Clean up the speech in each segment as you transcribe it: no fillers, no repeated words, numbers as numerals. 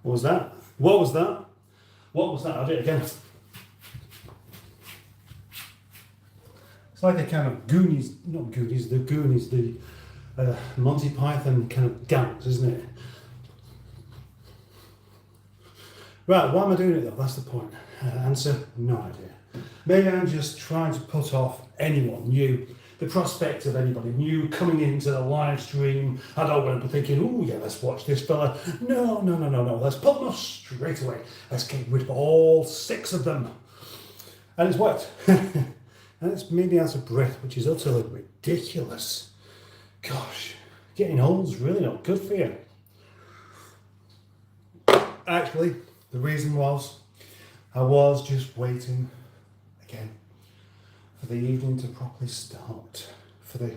What was that? What was that? What was that? I'll do it again. It's like a kind of Goonies, not Goonies, the Goonies, the Monty Python kind of dance, isn't it? Right, why am I doing it though? That's the point. Answer, no idea. Maybe I'm just trying to put off anyone new, the prospect of anybody new coming into the live stream. I don't want to be thinking, oh yeah, let's watch this fella. No, let's put them off straight away. Let's get rid of all 6 of them. And it's worked. And it's made me out of breath, which is utterly ridiculous. Gosh, getting old's really not good for you. Actually, the reason was I was just waiting again for the evening to properly start, for the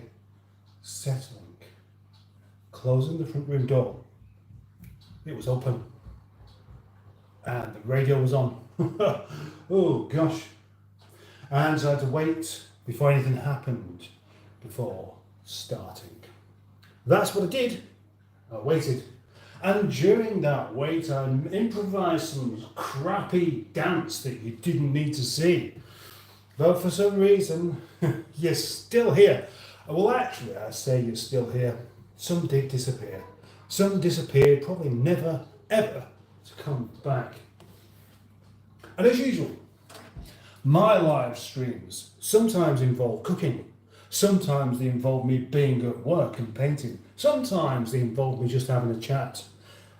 settling, closing the front room door. It was open and the radio was on. Oh gosh. And so I had to wait before anything happened before starting. That's what I did. I waited. And during that wait, I improvised some crappy dance that you didn't need to see. But for some reason, you're still here. Well, actually, I say you're still here. Some did disappear. Some disappeared, probably never, ever to come back. And as usual, my live streams sometimes involve cooking. Sometimes they involve me being at work and painting. Sometimes they involve me just having a chat.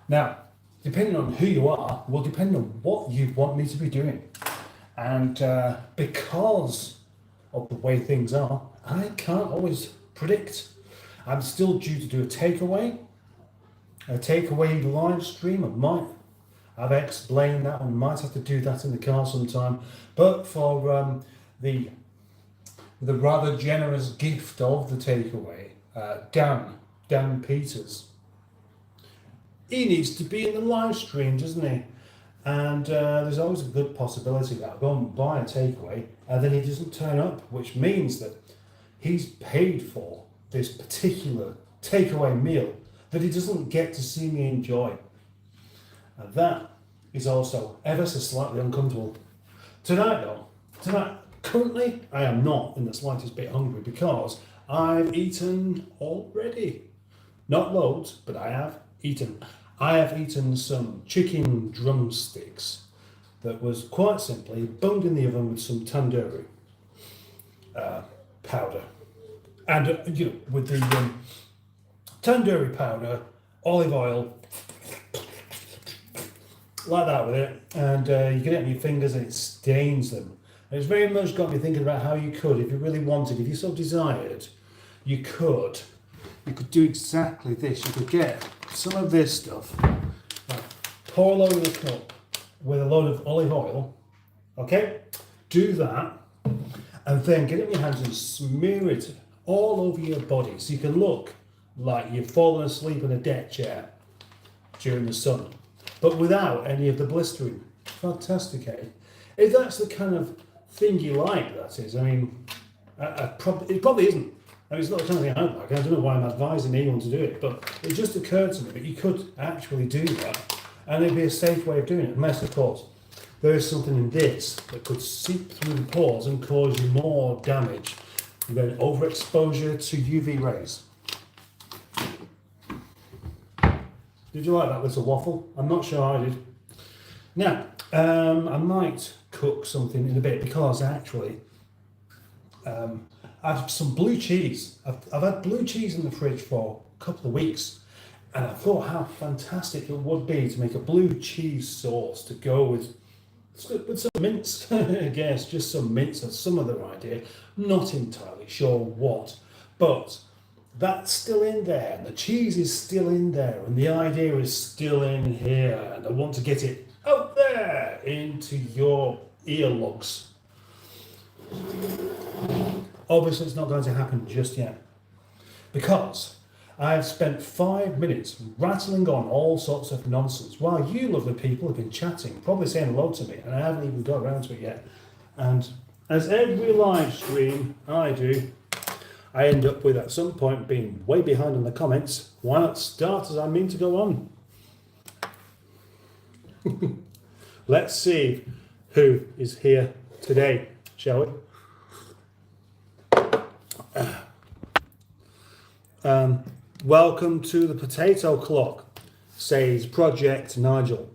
Now, depending on who you are, will depend on what you want me to be doing. And because of the way things are, I can't always predict. I'm still due to do a takeaway live stream. I've explained that. I might have to do that in the car sometime. But for the rather generous gift of the takeaway, Dan Peters, he needs to be in the live stream, doesn't he? And there's always a good possibility that I'll go and buy a takeaway and then he doesn't turn up, which means that he's paid for this particular takeaway meal that he doesn't get to see me enjoy. And that is also ever so slightly uncomfortable. Currently, I am not in the slightest bit hungry because I've eaten already. Not loads, but I have eaten. I have eaten some chicken drumsticks that was quite simply boned in the oven with some tandoori powder. And, with the tandoori powder, olive oil, like that with it. And you get it on your fingers and it stains them. And it's very much got me thinking about how you could, if you really wanted, if you so desired, you could do exactly this. You could get some of this stuff, pour a load in a cup with a load of olive oil, okay? Do that, and then get it in your hands and smear it all over your body so you can look like you've fallen asleep in a deck chair during the sun, but without any of the blistering. Fantastic, eh? If that's the kind of thing you like, that is. I mean, it probably isn't. I mean, it's not the kind of thing I like. I don't know why I'm advising anyone to do it, but it just occurred to me that you could actually do that, and it'd be a safe way of doing it, unless, of course, there is something in this that could seep through the pores and cause you more damage than overexposure to UV rays. Did you like that little waffle? I'm not sure I did. Now, I might cook something in a bit because actually, I have some blue cheese. I've had blue cheese in the fridge for a couple of weeks, and I thought how fantastic it would be to make a blue cheese sauce to go with some mince. I guess just some mince, that's some other idea. Not entirely sure what, but that's still in there, and the cheese is still in there, and the idea is still in here, and I want to get it out there into your earlogs. Obviously, it's not going to happen just yet because I have spent 5 minutes rattling on all sorts of nonsense while you lovely people have been chatting, probably saying hello to me, and I haven't even got around to it yet. And as every live stream I do, I end up with at some point being way behind in the comments. Why not start as I mean to go on? Let's see who is here today, shall we? Welcome to the Potato Clock, says Project Nigel.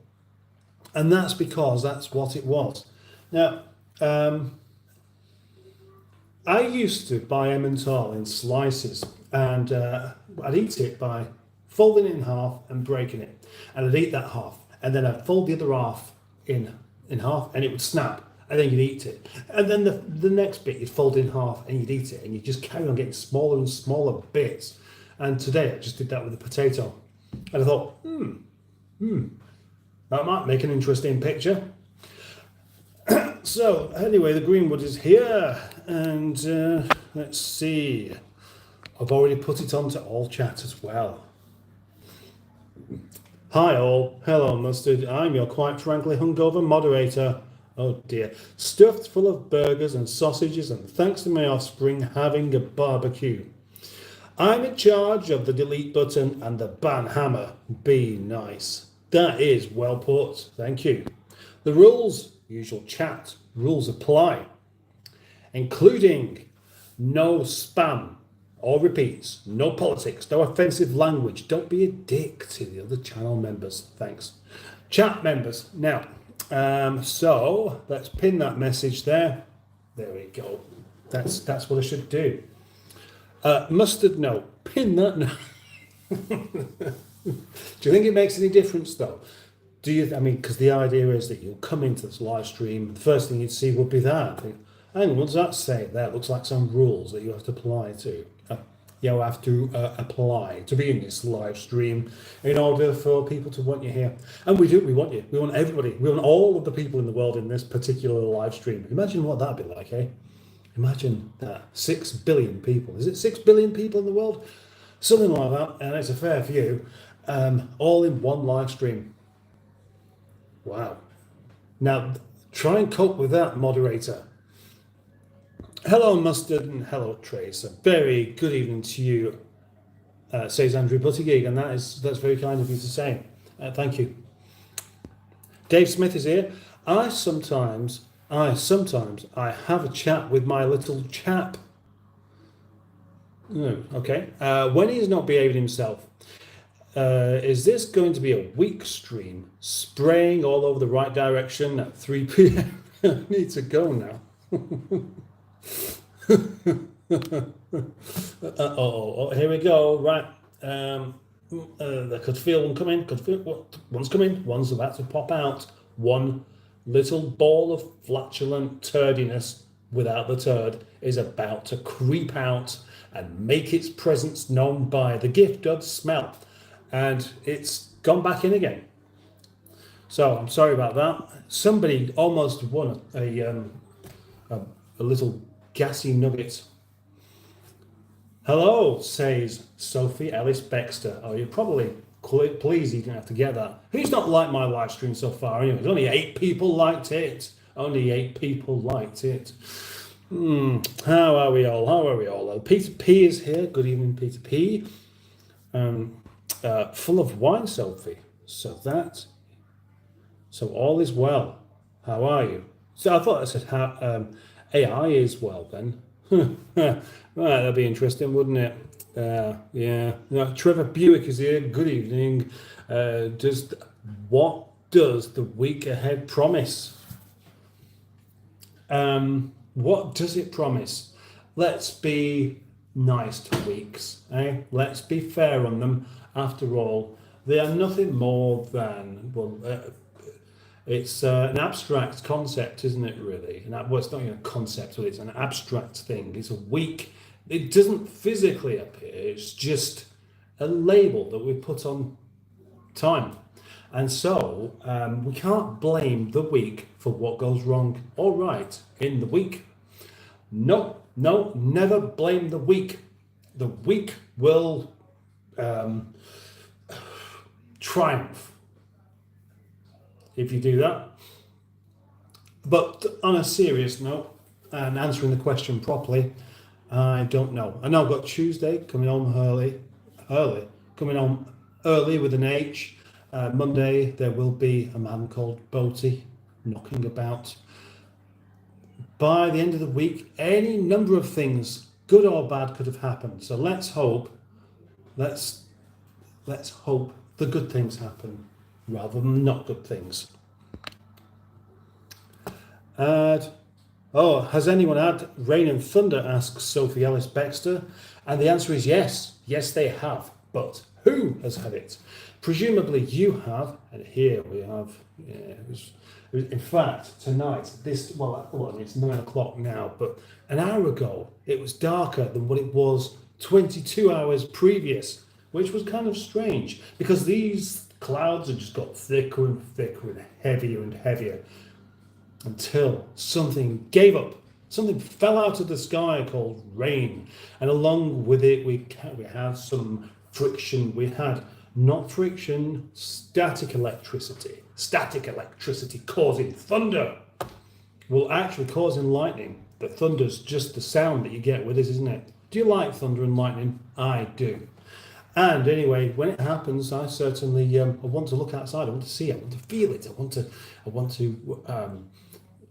And that's because that's what it was. Now, I used to buy Emmental in slices, and I'd eat it by folding it in half and breaking it. And I'd eat that half, and then I'd fold the other half in half, and it would snap, and then you'd eat it. And then the next bit you'd fold in half, and you'd eat it, and you just carry on getting smaller and smaller bits. And today I just did that with a potato. And I thought, that might make an interesting picture. So anyway, the Greenwood is here, and let's see. I've already put it onto all chat as well. Hi all, hello Mustard. I'm your quite frankly hungover moderator. Oh dear, stuffed full of burgers and sausages, and thanks to my offspring having a barbecue. I'm in charge of the delete button and the ban hammer. Be nice. That is well put, thank you. The rules, usual chat, rules apply, including no spam or repeats, no politics, no offensive language. Don't be a dick to the other channel members, thanks. Chat members, now, so let's pin that message there. There we go. That's what I should do. Mustard, no. Pin that, no. Do you think it makes any difference though? Because the idea is that you'll come into this live stream, the first thing you'd see would be that. Hang on, what does that say there? It looks like some rules that you have to apply to. You have to apply to be in this live stream in order for people to want you here. And we do, we want you. We want everybody. We want all of the people in the world in this particular live stream. Imagine what that'd be like, eh? Imagine that. 6 billion people. Is it 6 billion people in the world? Something like that, and it's a fair few. All in one live stream. Wow. Now, try and cope with that, moderator. Hello, Mustard, and hello, Trace. A very good evening to you, says Andrew Buttigieg, and that's very kind of you to say. Thank you. Dave Smith is here. I sometimes have a chat with my little chap. Okay. When he's not behaving himself. Is this going to be a weak stream? Spraying all over the right direction at 3 p.m. I need to go now. Here we go. Right. I could feel one coming. One's coming. One's about to pop out. One little ball of flatulent turdiness without the turd is about to creep out and make its presence known by the gift of smell. And it's gone back in again. So I'm sorry about that. Somebody almost won a little gassy nugget. Hello, says Sophie Ellis Baxter. Oh, you're probably pleased you didn't have to get that. Who's not liked my live stream so far? Anyway, only 8 people liked it. Only 8 people liked it. How are we all? Well, Peter P is here. Good evening, Peter P. Full of wine, Sophie. So all is well. How are you? So I thought I said AI is well then. Right, that'd be interesting, wouldn't it? Yeah. Trevor Buick is here. Good evening. What does the week ahead promise? What does it promise? Let's be nice to weeks, eh? Let's be fair on them. After all, they are nothing more than, it's an abstract concept, isn't it, really? Well, it's not even a concept, but it's an abstract thing. It's a week. It doesn't physically appear. It's just a label that we put on time. And so we can't blame the week for what goes wrong or right in the week. No, never blame the week. The week will triumph if you do that. But on a serious note, and answering the question properly, I don't know. I know I've got Tuesday coming on early with an H, Monday, there will be a man called Boaty knocking about. By the end of the week, any number of things, good or bad, could have happened. So let's hope the good things happen rather than not good things. Has anyone had rain and thunder? Asks Sophie Ellis Baxter. And the answer is yes. Yes, they have. But who has had it? Presumably you have. And here we have, in fact, tonight, it's 9 o'clock now, but an hour ago, it was darker than what it was 22 hours previous, which was kind of strange because these clouds have just got thicker and thicker and heavier until something gave up. Something fell out of the sky called rain, and along with it we had some friction. We had not friction, static electricity causing thunder. Well, actually causing lightning, but thunder's just the sound that you get with it, isn't it? Do you like thunder and lightning? I do. And anyway, when it happens, I certainly I want to look outside. I want to see it. I want to feel it. I want to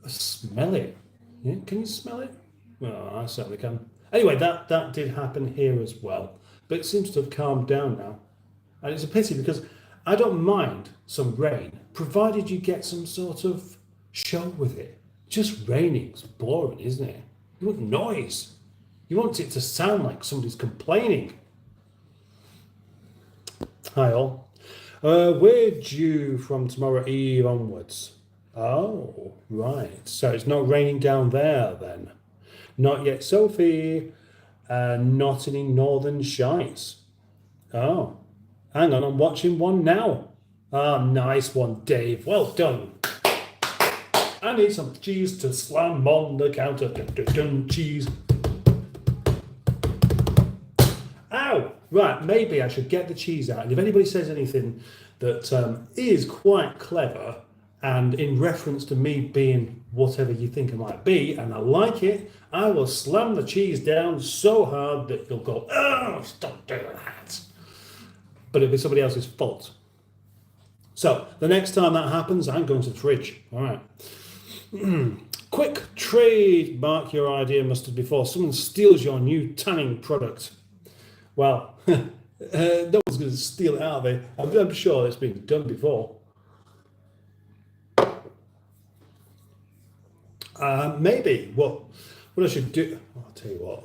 smell it. Yeah, can you smell it? Well, I certainly can. Anyway, that did happen here as well, but it seems to have calmed down now, and it's a pity because I don't mind some rain, provided you get some sort of show with it. Just raining's boring, isn't it? You want noise. You want it to sound like somebody's complaining. Hi all. We're due from tomorrow eve onwards. Oh, right. So it's not raining down there then. Not yet, Sophie. Not any northern shites. Oh, hang on, I'm watching one now. Ah, nice one, Dave. Well done. I need some cheese to slam on the counter. Dun, dun, dun, cheese. Ow! Right, maybe I should get the cheese out. And if anybody says anything that is quite clever and in reference to me being whatever you think I might be, and I like it, I will slam the cheese down so hard that you'll go, oh, stop doing that. But it'll be somebody else's fault. So the next time that happens, I'm going to the fridge. All right. Quick trade, mark your idea mustard before someone steals your new tanning product. Well, no one's going to steal it out of it. I'm sure it's been done before. Maybe what I should do. I'll tell you what.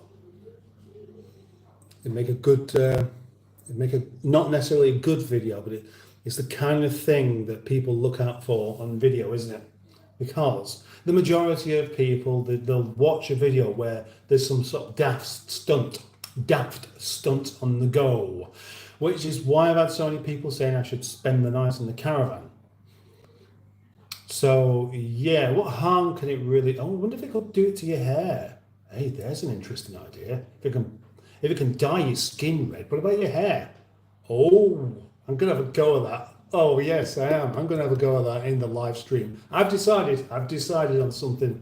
It'd make a good. Not necessarily a good video, but it's the kind of thing that people look out for on video, isn't it? Because the majority of people, they'll watch a video where there's some sort of daft stunt on the go, which is why I've had so many people saying I should spend the night in the caravan. So yeah, what harm can it really? Oh, I wonder if it could do it to your hair. Hey, there's an interesting idea. If it can dye your skin red, what about your hair? Oh, I'm gonna have a go at that. Oh yes, I am. I'm gonna have a go at that in the live stream. I've decided on something.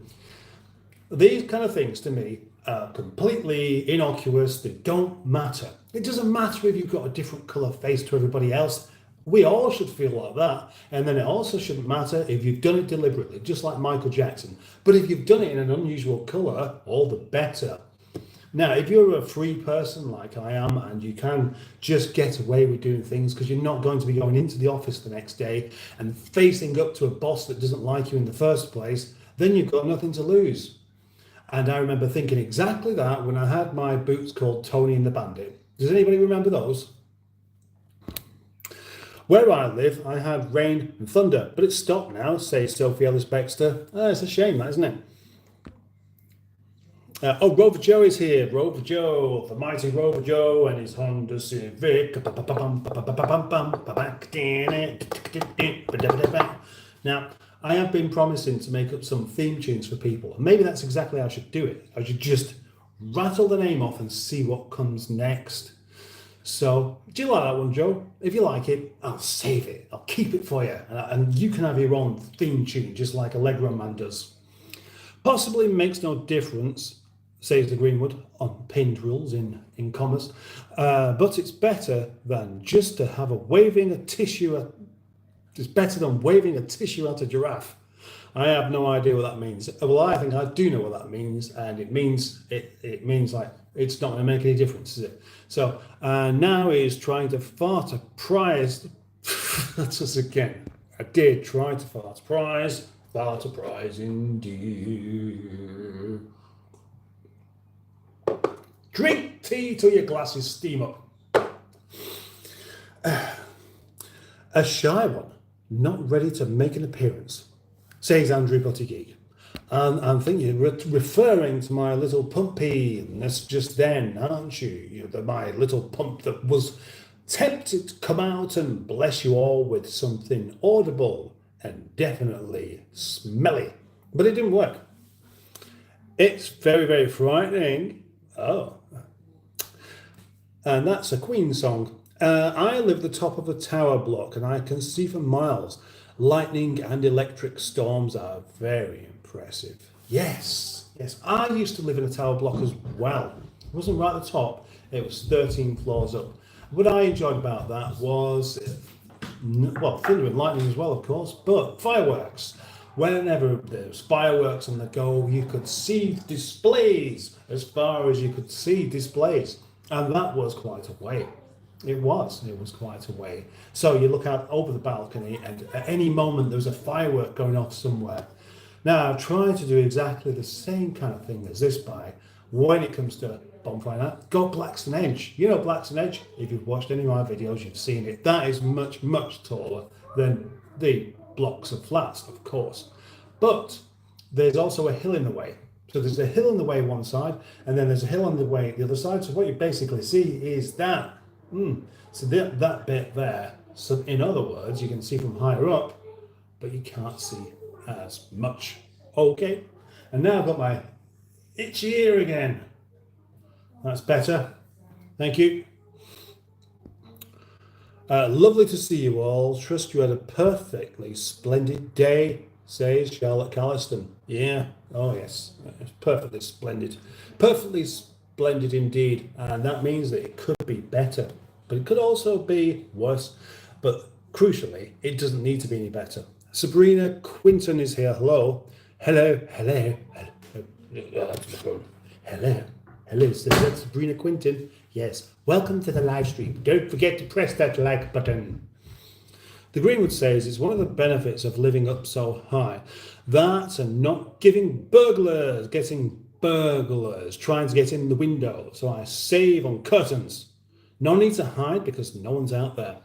These kind of things to me are completely innocuous. They don't matter. It doesn't matter if you've got a different colour face to everybody else. We all should feel like that. And then it also shouldn't matter if you've done it deliberately, just like Michael Jackson. But if you've done it in an unusual colour, all the better. Now, if you're a free person like I am and you can just get away with doing things because you're not going to be going into the office the next day and facing up to a boss that doesn't like you in the first place, then you've got nothing to lose. And I remember thinking exactly that when I had my boots called Tony and the Bandit. Does anybody remember those? Where I live, I had rain and thunder, but it's stopped now, says Sophie Ellis Baxter. It's a shame, that, isn't it? Rover Joe is here. Rover Joe, the mighty Rover Joe and his Honda Civic. Now, I have been promising to make up some theme tunes for people. And maybe that's exactly how I should do it. I should just rattle the name off and see what comes next. So, do you like that one, Joe? If you like it, I'll save it. I'll keep it for you. And you can have your own theme tune, just like Allegro Man does. Possibly makes no difference, says the Greenwood, on pinned rules in commas. But it's better than just to have a waving a tissue It's better than waving a tissue at a giraffe. I have no idea what that means. Well, I think I do know what that means, and it means like it's not going to make any difference, is it? So now he is trying to fart a prize. That's us again. I did try to fart a prize. Fart a prize indeed. Drink tea till your glasses steam up. A shy one, not ready to make an appearance, says Andrew Buttigieg. And I'm thinking, referring to my little pumpy, and that's just then, aren't you? My little pump that was tempted to come out and bless you all with something audible and definitely smelly. But it didn't work. It's very, very frightening. Oh. And that's a Queen song. I live at the top of a tower block and I can see for miles. Lightning and electric storms are very impressive. Yes. I used to live in a tower block as well. It wasn't right at the top. It was 13 floors up. What I enjoyed about that was, thunder and lightning as well, of course, but fireworks. Whenever there was fireworks on the go, you could see displays as far as you could see displays. And that was quite a way. It was quite a way. So you look out over the balcony and at any moment there's a firework going off somewhere. Now I've tried to do exactly the same kind of thing as this by when it comes to bonfire night. Go Blackstone Edge. You know Blackstone Edge? If you've watched any of my videos, you've seen it. That is much, much taller than the blocks of flats, of course. But there's also a hill in the way. So there's a hill in the way one side, and then there's a hill on the way the other side. So what you basically see is that. So that bit there. So in other words, you can see from higher up, but you can't see as much. Okay. And now I've got my itchy ear again. That's better. Thank you. Lovely to see you all. Trust you had a perfectly splendid day, says Charlotte Calliston. Yeah. Oh, yes. It's perfectly splendid. Perfectly splendid indeed. And that means that it could be better, but it could also be worse. But crucially, it doesn't need to be any better. Sabrina Quinton is here. Hello. Hello. Is that Sabrina Quinton? Yes. Welcome to the live stream. Don't forget to press that like button. The Greenwood says it's one of the benefits of living up so high. That and not getting burglars trying to get in the window. So I save on curtains. No need to hide because no one's out there.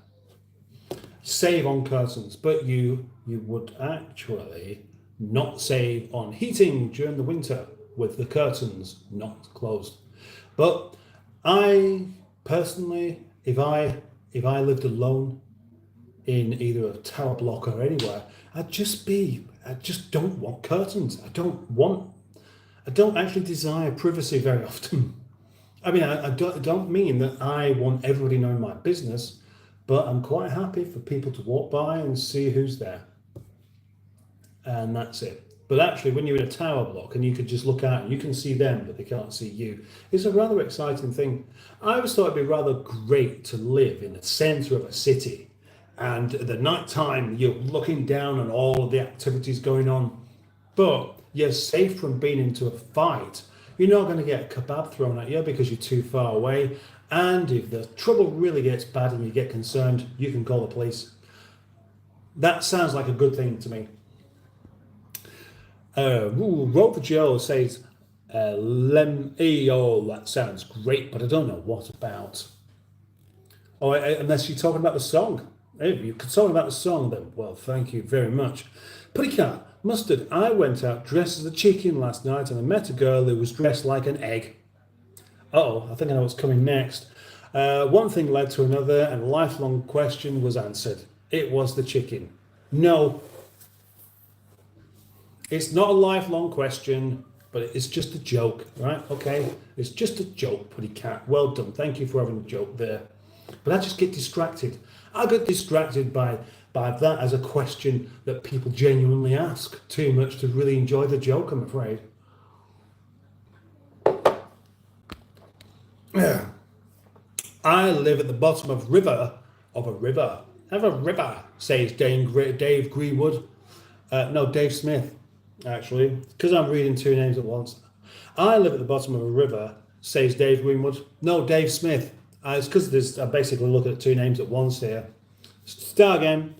Save on curtains, but you would actually not save on heating during the winter with the curtains not closed. But I personally, if I lived alone in either a tower block or anywhere, I just don't want curtains. I don't actually desire privacy very often. I mean, I don't mean that I want everybody knowing my business, but I'm quite happy for people to walk by and see who's there. And that's it. But actually, when you're in a tower block and you could just look out and you can see them, but they can't see you, it's a rather exciting thing. I always thought it'd be rather great to live in the centre of a city. And at the night time, you're looking down on all of the activities going on, but you're safe from being into a fight. You're not going to get a kebab thrown at you because you're too far away. And if the trouble really gets bad and you get concerned, you can call the police. That sounds like a good thing to me. Rover Joe says, that sounds great, but I don't know what about. Oh, unless you're talking about the song. If you're talking about the song, then, well, thank you very much. Puttycat, Mustard, I went out dressed as a chicken last night and I met a girl who was dressed like an egg. Uh-oh, I think I know what's coming next. One thing led to another and a lifelong question was answered. It was the chicken. No. It's not a lifelong question, but it's just a joke, right? Okay, it's just a joke, Puttycat. Well done. Thank you for having a joke there. But I just get distracted. I get distracted by that as a question that people genuinely ask too much to really enjoy the joke, I'm afraid. I live at the bottom of a river, have a river, says Dave Greenwood. No, Dave Smith, actually, because I'm reading two names at once. I live at the bottom of a river, says Dave Greenwood. No, Dave Smith. It's because I'm basically looking at two names at once here. Start again.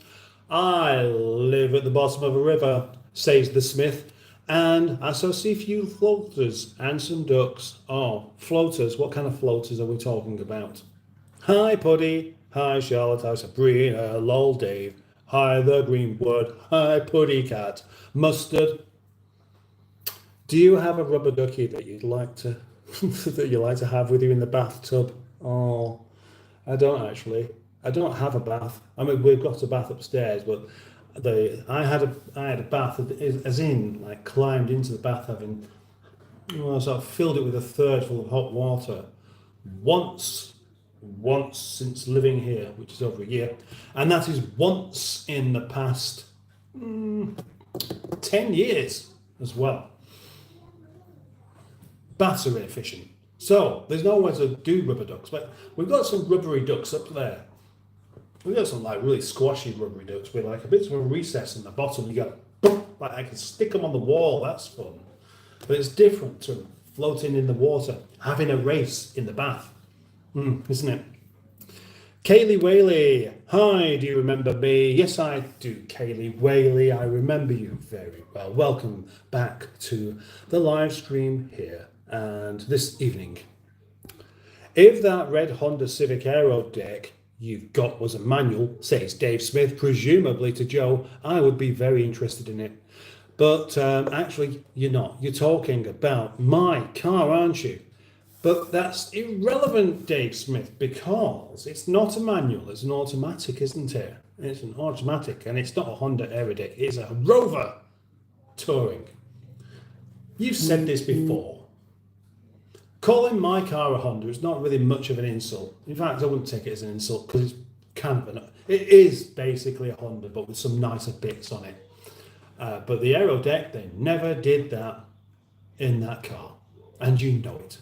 I live at the bottom of a river, says the Smith, and I saw see a few floaters and some ducks. Oh, floaters. What kind of floaters are we talking about? Hi, Puddy. Hi, Charlotte. Hi, Sabrina. Lol, Dave. Hi, the Greenwood. Hi, Puddy Cat. Mustard. Do you have a rubber ducky that you'd like to that you like to have with you in the bathtub? Oh, I don't actually. I don't have a bath. I mean, we've got a bath upstairs, but I had a bath, as in like climbed into the bath, having sort of filled it with a third full of hot water once since living here, which is over a year, and that is once in the past 10 years as well. Baths are really efficient. So there's no way to do rubber ducks, but we've got some rubbery ducks up there. We've got some like really squashy rubbery ducks with like a bit of a recess in the bottom. You go, boom, like I can stick them on the wall. That's fun. But it's different to floating in the water, having a race in the bath, isn't it? Kaylee Whaley, hi, do you remember me? Yes, I do, Kaylee Whaley. I remember you very well. Welcome back to the live stream here and this evening. If that red Honda Civic Aero deck you've got was a manual, says Dave Smith, presumably to Joe, I would be very interested in it. But actually, you're not. You're talking about my car, aren't you? But that's irrelevant, Dave Smith, because it's not a manual, it's an automatic, isn't it? It's an automatic, and it's not a Honda Aerodeck, it's a Rover Touring. You've said this before. Calling my car a Honda is not really much of an insult. In fact, I wouldn't take it as an insult because it's kind of it is basically a Honda, but with some nicer bits on it. But the Aerodeck, they never did that in that car, and you know it.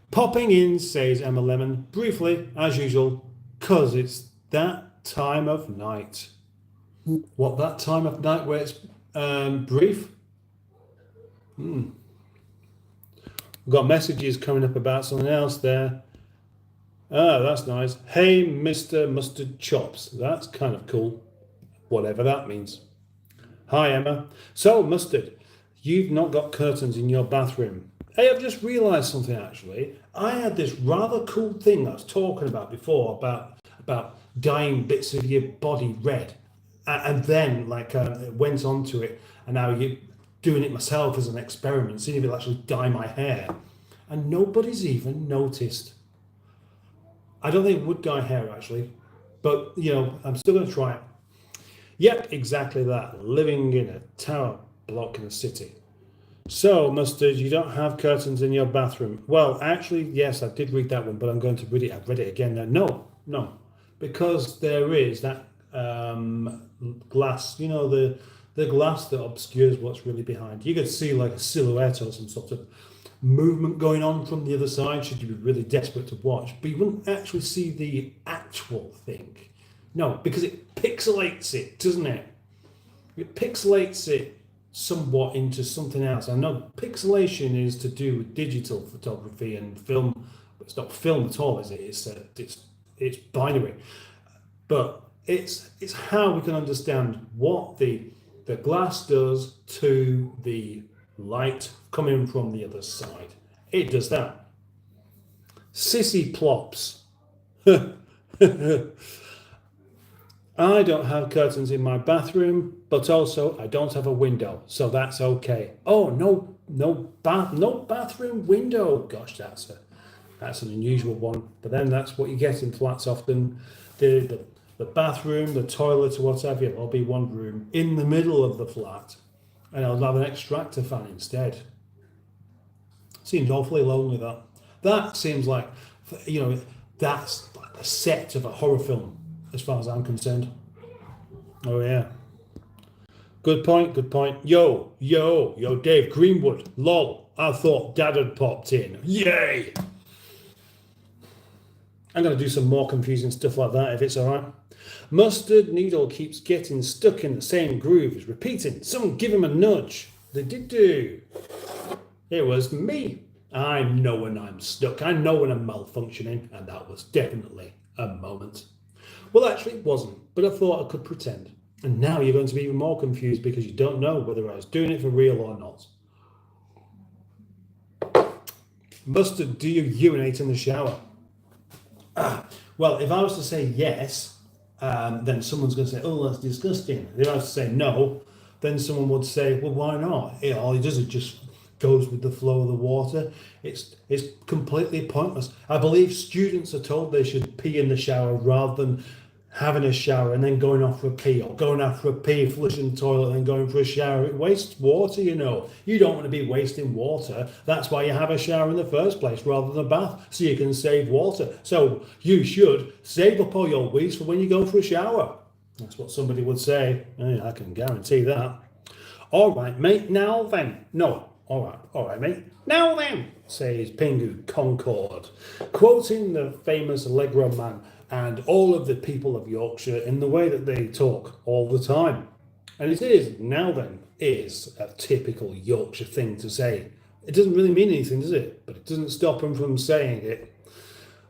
Popping in, says Emma Lemon, briefly, as usual, because it's that time of night. What, that time of night where it's brief? We've got messages coming up about something else there. Ah, that's nice. Hey, Mr. Mustard Chops. That's kind of cool. Whatever that means. Hi, Emma. So, Mustard, you've not got curtains in your bathroom. Hey, I've just realised something, actually. I had this rather cool thing I was talking about before about dyeing bits of your body red. And then, went on to it, and now you're doing it myself as an experiment, seeing if it'll actually dye my hair. And nobody's even noticed. I don't think it would dye hair, actually. But, I'm still going to try it. Yep, exactly that. Living in a tower block in the city. So, Mustard, you don't have curtains in your bathroom. Well, actually, yes, I did read that one, but I'm going to read it. I've read it again now. No, because there is that glass, the glass that obscures what's really behind. You could see like a silhouette or some sort of movement going on from the other side, should you be really desperate to watch, but you wouldn't actually see the actual thing. No, because it pixelates it, doesn't it? It pixelates it somewhat into something else. I know pixelation is to do with digital photography and film, but it's not film at all, is it? It's binary, but it's how we can understand what the glass does to the light coming from the other side. It does that. Sissy plops. I don't have curtains in my bathroom, but also I don't have a window, so that's okay. Oh, no bathroom window. Gosh, that's an unusual one. But then that's what you get in flats often. The bathroom, the toilet, or whatever, it'll be one room in the middle of the flat, and I'll have an extractor fan instead. Seems awfully lonely, that. That seems like, that's like the set of a horror film, as far as I'm concerned. Oh, yeah. Good point. Yo, Dave Greenwood. Lol, I thought Dad had popped in. Yay! I'm going to do some more confusing stuff like that, if it's all right. Mustard Needle keeps getting stuck in the same groove. He's repeating, someone give him a nudge. They did do. It was me. I know when I'm stuck. I know when I'm malfunctioning, and that was definitely a moment. Well, actually, it wasn't, but I thought I could pretend. And now you're going to be even more confused because you don't know whether I was doing it for real or not. Mustard, do you urinate in the shower? Well, if I was to say yes, then someone's going to say, oh, that's disgusting. If I was to say no, then someone would say, well, why not? All he does is just goes with the flow of the water. It's completely pointless. I believe students are told they should pee in the shower rather than having a shower and then going off for a pee, or going after a pee, flushing the toilet and then going for a shower. It wastes water, you know. You don't want to be wasting water. That's why you have a shower in the first place rather than a bath, so you can save water. So you should save up all your waste for when you go for a shower. That's what somebody would say. I can guarantee that. All right, mate, now then. No, all right, mate. Now then, says Pingu Concord, quoting the famous Allegro man and all of the people of Yorkshire in the way that they talk all the time. And it is, now then, is a typical Yorkshire thing to say. It doesn't really mean anything, does it? But it doesn't stop them from saying it.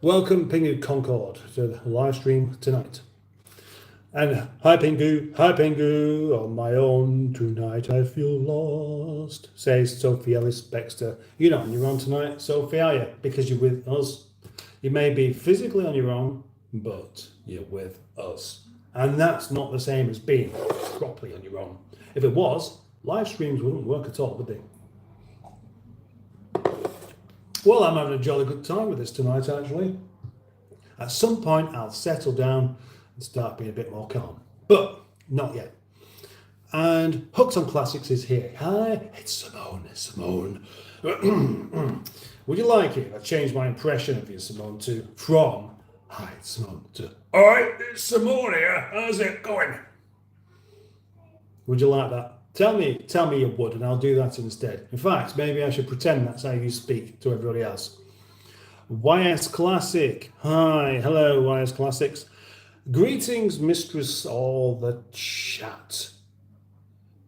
Welcome, Pingu Concord, to the live stream tonight. And hi Pingu, on my own tonight I feel lost, says Sophie Ellis Baxter. You're not on your own tonight, Sophie, are you? Because you're with us. You may be physically on your own, but you're with us. And that's not the same as being properly on your own. If it was, live streams wouldn't work at all, would they? Well, I'm having a jolly good time with this tonight, actually. At some point, I'll settle down and start being a bit more calm. But not yet. And Hooks on Classics is here. Hi, it's Simone. Would you like it? I changed my impression of you, Simone, from hi, it's Simone to alright, it's Simone here. How's it going? Would you like that? Tell me you would, and I'll do that instead. In fact, maybe I should pretend that's how you speak to everybody else. YS Classic. Hi, hello, YS Classics. Greetings, mistress all the chat.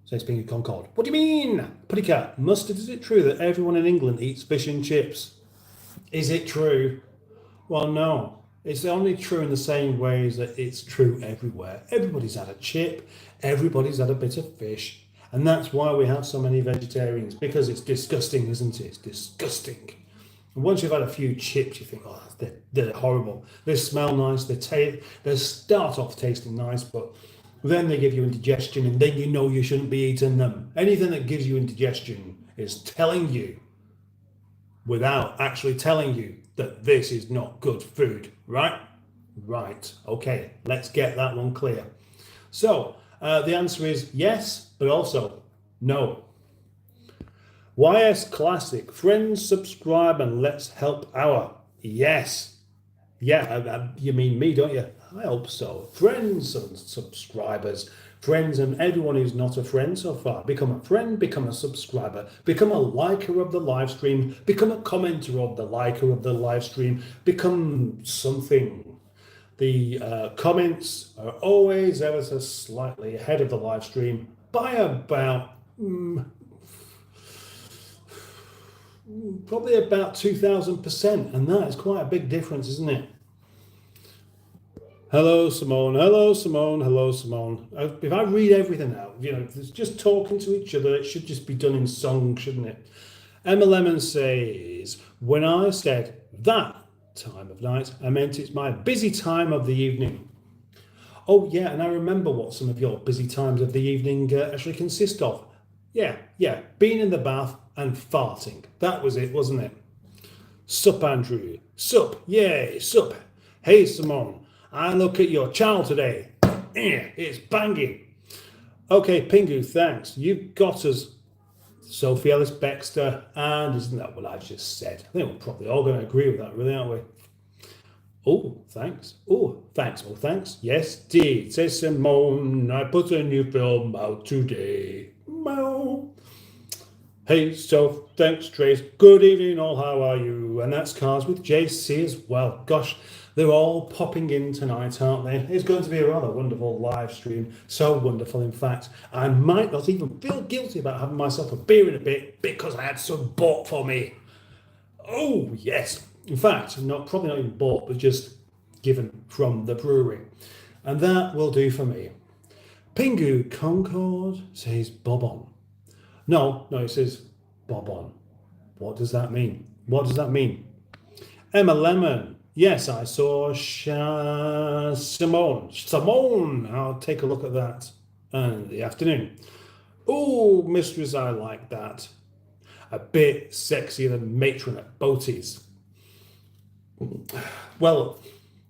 Says Pinky Concord. What do you mean? Puttycat, Mustard, is it true that everyone in England eats fish and chips? Is it true? Well, no. It's only true in the same ways that it's true everywhere. Everybody's had a chip. Everybody's had a bit of fish. And that's why we have so many vegetarians. Because it's disgusting, isn't it? It's disgusting. And once you've had a few chips, you think, oh, they're horrible. They smell nice. They start off tasting nice, but then they give you indigestion, and then you know you shouldn't be eating them. Anything that gives you indigestion is telling you, without actually telling you, that this is not good food, right? Right. Okay, let's get that one clear. So the answer is yes, but also no. YS Classic, friends, subscribe, and let's help our. Yes. Yeah, you mean me, don't you? I hope so. Friends and subscribers, friends and everyone who's not a friend so far. Become a friend, become a subscriber, become a liker of the live stream, become a commenter of the liker of the live stream, become something. The comments are always ever so slightly ahead of the live stream by about probably about 2,000%, and that is quite a big difference, isn't it? Hello, Simone. Hello, Simone. Hello, Simone. If I read everything out, it's just talking to each other. It should just be done in song, shouldn't it? Emma Lemon says, when I said that time of night, I meant it's my busy time of the evening. Oh, yeah, and I remember what some of your busy times of the evening actually consist of. Yeah, being in the bath and farting. That was it, wasn't it? Sup, Andrew. Sup, yay, sup. Hey, Simone. I look at your channel today. It's banging. Okay, Pingu, thanks. You've got us, Sophie Ellis Baxter, and isn't that what I just said? I think we're probably all going to agree with that, really, aren't we? Oh, thanks. Oh, thanks. Oh, thanks. Yes, indeed. Says Simone, I put a new film out today. Meow. Hey, so thanks, Trace. Good evening, all. How are you? And that's Cars with JC as well. Gosh, They're all popping in tonight, aren't they? It's going to be a rather wonderful live stream. So wonderful, in fact, I might not even feel guilty about having myself a beer in a bit because I had some bought for me. Oh, yes. In fact, probably not even bought, but just given from the brewery. And that will do for me. Pingu Concord says bob on. No, it says bob on. What does that mean? What does that mean? Emma Lemon. Yes, I saw Simone. I'll take a look at that in the afternoon. Oh, mistress, I like that. A bit sexier than matron at Boaties. Well,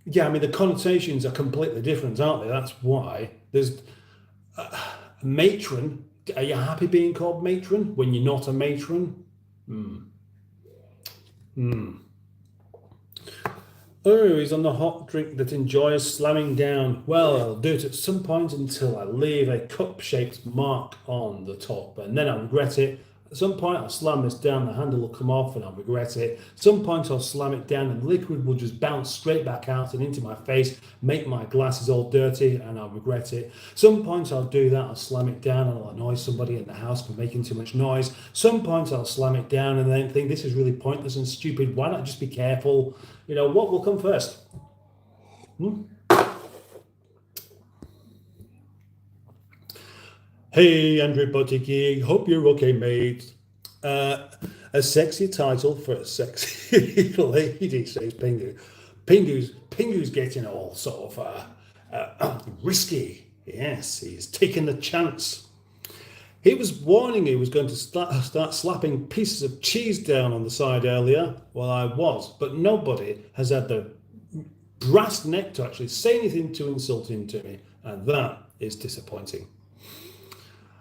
yeah, I mean, the connotations are completely different, aren't they? That's why. There's matron. Are you happy being called matron when you're not a matron? Oh, he's on the hot drink that enjoys slamming down. Well, I'll do it at some point until I leave a cup-shaped mark on the top, and then I'll regret it. At some point, I'll slam this down, the handle will come off, and I'll regret it. At some point, I'll slam it down, and the liquid will just bounce straight back out and into my face, make my glasses all dirty, and I'll regret it. Some point, I'll do that, I'll slam it down, and I'll annoy somebody in the house for making too much noise. Some point, I'll slam it down, and then think this is really pointless and stupid. Why not just be careful? You know, what will come first? Hey, Andrew Buttigieg, hope you're okay, mate. A sexy title for a sexy lady, says Pingu. Pingu's getting all sort of risky. Yes, he's taking the chance. He was warning he was going to start slapping pieces of cheese down on the side earlier. Well, I was, but nobody has had the brass neck to actually say anything too insulting to me, and that is disappointing.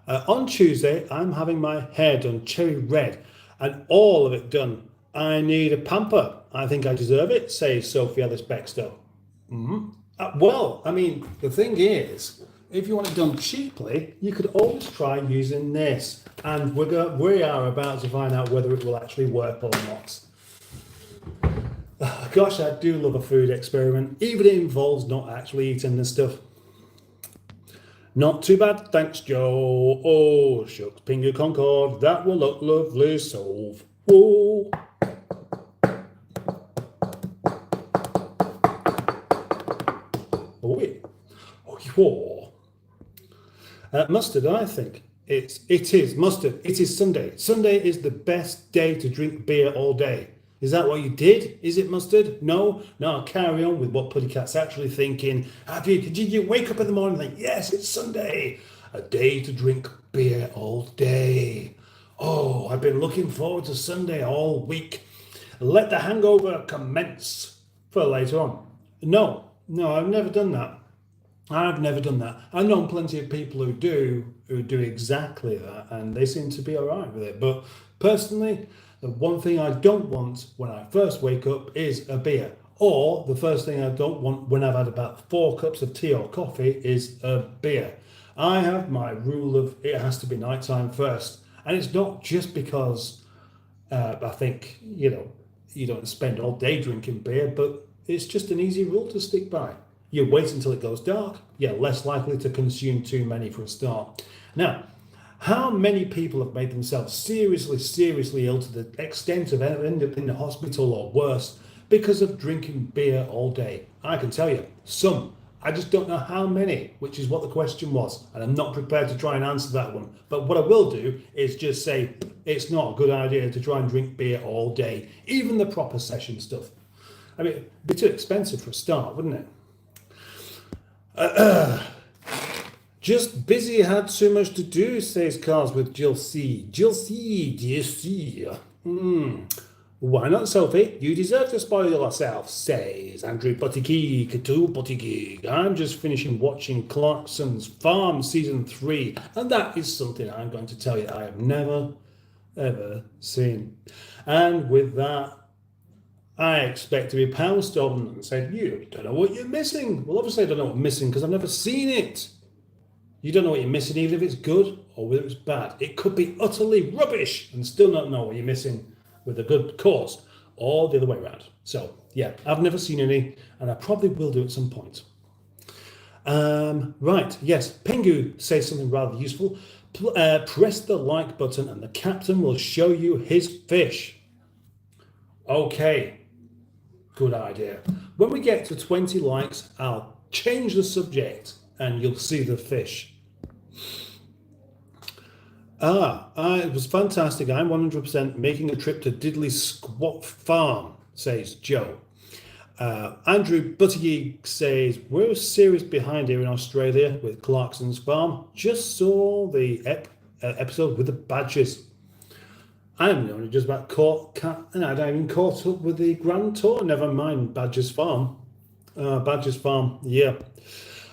On Tuesday, I'm having my hair done cherry red and all of it done. I need a pamper. I think I deserve it, says Sophie Ellis Bextor. Well, I mean, the thing is, if you want it done cheaply, you could always try using this. And we are about to find out whether it will actually work or not. Gosh, I do love a food experiment, even if it involves not actually eating the stuff. Not too bad, thanks, Joe. Oh, shucks, Pingu Concord, that will look lovely, solve. Whoa. Oh, yeah. Oh, yeah. Mustard, I think. It is mustard. It is Sunday. Sunday is the best day to drink beer all day. Is that what you did? Is it mustard? No, I'll carry on with what Puddycat's actually thinking. Did you wake up in the morning and think, yes, it's Sunday, a day to drink beer all day. Oh, I've been looking forward to Sunday all week. Let the hangover commence for later on. No, I've never done that. I've known plenty of people who do exactly that, and they seem to be all right with it. But personally, the one thing I don't want when I first wake up is a beer. Or the first thing I don't want when I've had about 4 cups of tea or coffee is a beer. I have my rule of it has to be nighttime first. And it's not just because I think, you don't spend all day drinking beer, but it's just an easy rule to stick by. You wait until it goes dark, you're less likely to consume too many for a start. Now, how many people have made themselves seriously ill to the extent of ending up in the hospital or worse because of drinking beer all day? I can tell you, some. I just don't know how many, which is what the question was, and I'm not prepared to try and answer that one. But what I will do is just say it's not a good idea to try and drink beer all day, even the proper session stuff. I mean, it'd be too expensive for a start, wouldn't it? Just busy, had so much to do, says Cars with Jill C. Jill C. Why not, Sophie? You deserve to spoil yourself, says Andrew Buttigieg. I'm just finishing watching Clarkson's Farm Season 3, and that is something I'm going to tell you I have never, ever seen. And with that, I expect to be pounced on and said, you don't know what you're missing. Well, obviously I don't know what I'm missing because I've never seen it. You don't know what you're missing, even if it's good or whether it's bad. It could be utterly rubbish and still not know what you're missing with a good cause. or the other way around. So yeah, I've never seen any, and I probably will do at some point. Right, yes, Pingu says something rather useful. Press the like button and the captain will show you his fish. Okay, good idea. When we get to 20 likes, I'll change the subject and you'll see the fish. It was fantastic. I'm 100% making a trip to Diddley Squat Farm, says Joe. Andrew Buttigieg says, we're a series behind here in Australia with Clarkson's Farm. Just saw the episode with the badgers. I'm only just about and I'd even caught up with the Grand Tour. Never mind Badger's Farm. Badger's Farm, yeah.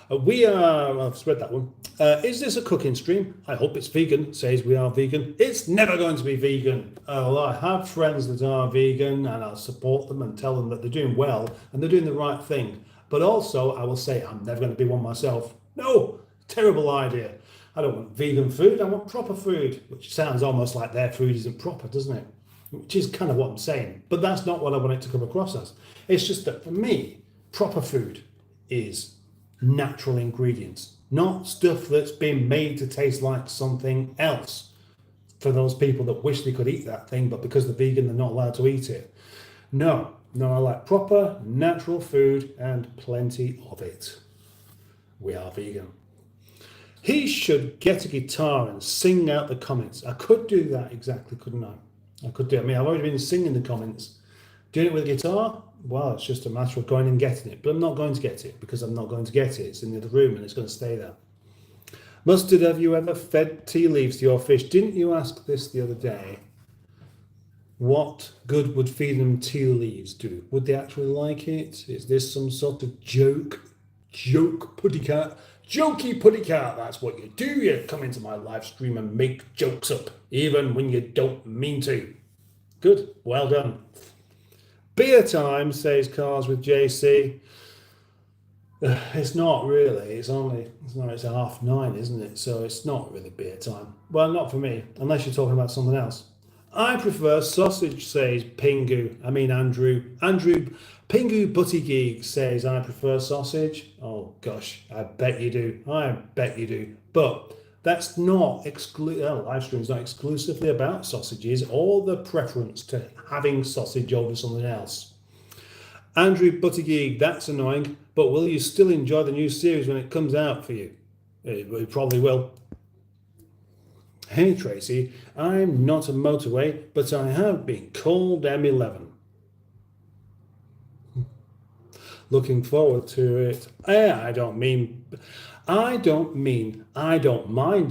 I've read that one. Is this a cooking stream? I hope it's vegan, says we are vegan. It's never going to be vegan. Well, I have friends that are vegan and I'll support them and tell them that they're doing well and they're doing the right thing. But also I will say I'm never going to be one myself. No, terrible idea. I don't want vegan food, I want proper food, which sounds almost like their food isn't proper, doesn't it? Which is kind of what I'm saying. But that's not what I want it to come across as. It's just that for me, proper food is natural ingredients, not stuff that's been made to taste like something else for those people that wish they could eat that thing, but because they're vegan, they're not allowed to eat it. No, I like proper natural food and plenty of it. We are vegan. He should get a guitar and sing out the comments. I could do that exactly, couldn't I? I've already been singing the comments. Doing it with a guitar? Well, it's just a matter of going and getting it. But I'm not going to get it because I'm not going to get it. It's in the other room and it's going to stay there. Mustard, have you ever fed tea leaves to your fish? Didn't you ask this the other day? What good would feeding them tea leaves do? Would they actually like it? Is this some sort of joke putty cat? Jokey putty cat, that's what you do. You come into my live stream and make jokes up, even when you don't mean to. Good, well done. Beer time, says Cars with JC. It's not really. It's 9:30, isn't it? So it's not really beer time. Well, not for me, unless you're talking about something else. I prefer sausage, says Andrew. Pingu Buttigieg says, I prefer sausage. Oh gosh, I bet you do. But that's not live stream's not exclusively about sausages or the preference to having sausage over something else. Andrew Buttigieg, that's annoying, but will you still enjoy the new series when it comes out for you? You probably will. Hey Tracy, I'm not a motorway, but I have been called M11. Looking forward to it. I don't mind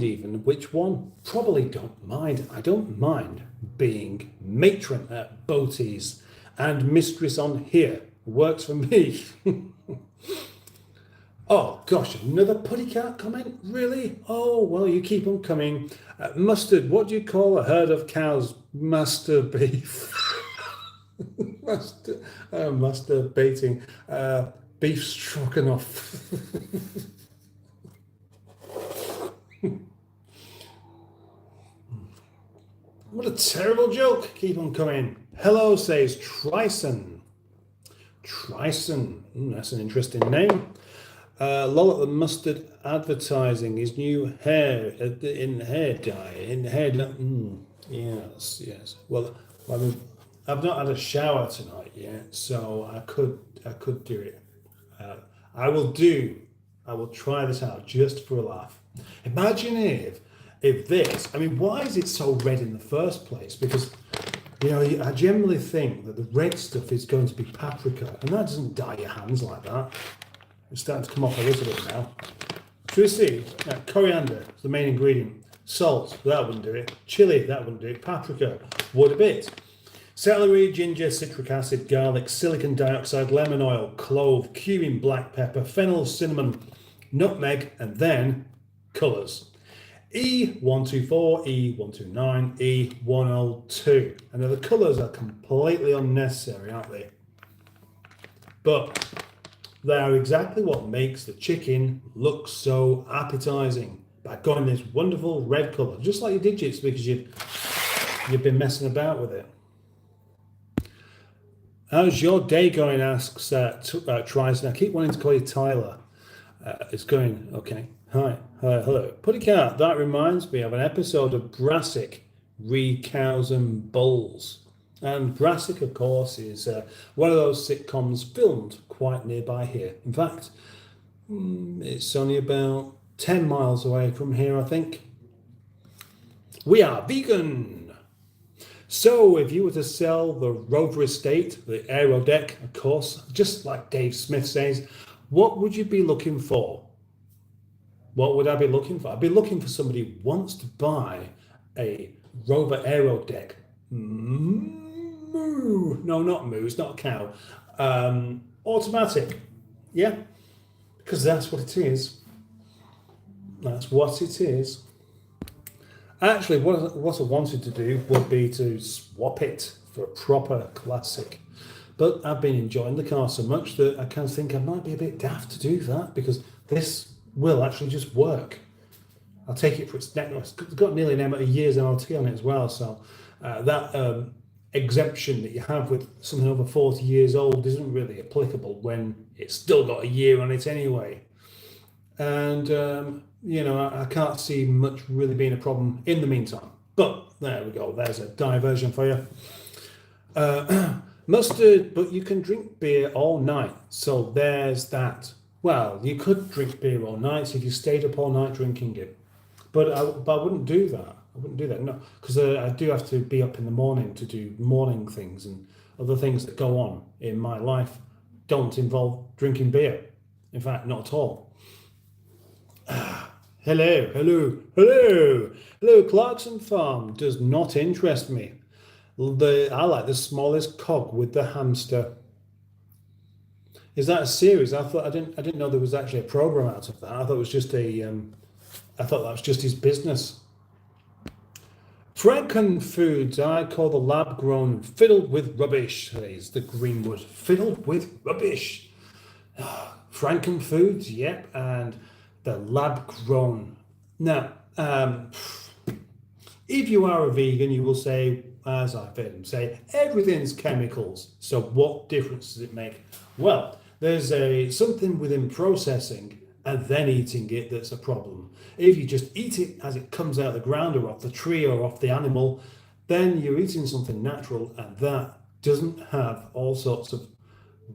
even which one. Probably don't mind. I don't mind being matron at Boaties and mistress on here. Works for me. Oh gosh, another putty cat comment? Really? Oh, well, you keep on coming. Mustard, what do you call a herd of cows? Master beef. Masturbating. Beef stroganoff. What a terrible joke. Keep on coming. Hello, says Trison. That's an interesting name. Lol at the Mustard advertising his new hair in hair dye. Yes. Well, I've not had a shower tonight yet, so I could do it. I will try this out just for a laugh. Imagine if this, why is it so red in the first place? Because, I generally think that the red stuff is going to be paprika, and that doesn't dye your hands like that. It's starting to come off a little bit now. Should we see? Coriander is the main ingredient. Salt, that wouldn't do it. Chili, that wouldn't do it. Paprika, would a bit. Celery, ginger, citric acid, garlic, silicon dioxide, lemon oil, clove, cumin, black pepper, fennel, cinnamon, nutmeg, and then colours. E124, E129, E102. And the colours are completely unnecessary, aren't they? But they are exactly what makes the chicken look so appetising. By going this wonderful red colour, just like your digits, because you've been messing about with it. How's your day going? Asks Tries. I keep wanting to call you Tyler. It's going okay. Hi, hello. Putty Cat. That reminds me of an episode of Brassic, Re Cows and Bulls. And Brassic, of course, is one of those sitcoms filmed quite nearby here. In fact, it's only about 10 miles away from here, I think. We are vegan. So if you were to sell the Rover estate, the aero deck, of course, just like Dave Smith says, what would you be looking for? What would I be looking for? I'd be looking for somebody who wants to buy a Rover aero deck. Moo. No, not moo. It's not a cow. Automatic. Yeah, because that's what it is. That's what it is. Actually, what I wanted to do would be to swap it for a proper classic. But I've been enjoying the car so much that I kind of think I might be a bit daft to do that, because this will actually just work. I'll take it for its neck. It's got nearly a year's MOT on it as well. So that exemption that you have with something over 40 years old isn't really applicable when it's still got a year on it anyway. And I can't see much really being a problem in the meantime. But there we go. There's a diversion for you. Mustard, but you can drink beer all night. So there's that. Well, you could drink beer all night if you stayed up all night drinking it. But I wouldn't do that. No, because I do have to be up in the morning to do morning things, and other things that go on in my life don't involve drinking beer. In fact, not at all. Hello. Clarkson Farm does not interest me. I like the smallest cog with the hamster. Is that a series? I didn't know there was actually a program out of that. I thought it was just I thought that was just his business. Franken Foods, I call the lab grown fiddled with rubbish, says the Greenwood. Fiddled with rubbish. Franken Foods, yep, and the lab grown. Now, if you are a vegan, you will say, as I've heard him say, everything's chemicals. So what difference does it make? Well, there's something within processing and then eating it that's a problem. If you just eat it as it comes out of the ground or off the tree or off the animal, then you're eating something natural, and that doesn't have all sorts of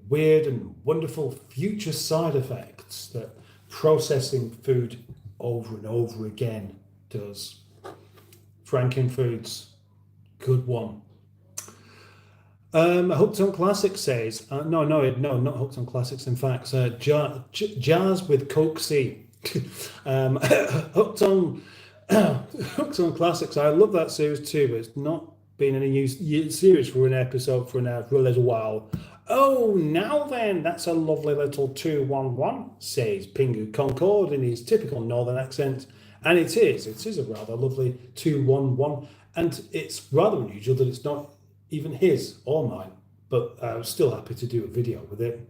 weird and wonderful future side effects that processing food over and over again does. Franken Foods, good one. Hooked on Classics says, no, not Hooked on Classics. In fact, jars with Coke C. Hooked on Classics. I love that series too, but it's not been any series for an episode for a little while. Oh, now then, that's a lovely little 211, says Pingu Concord in his typical northern accent. And it is a rather lovely 211. And it's rather unusual that it's not even his or mine, but I was still happy to do a video with it.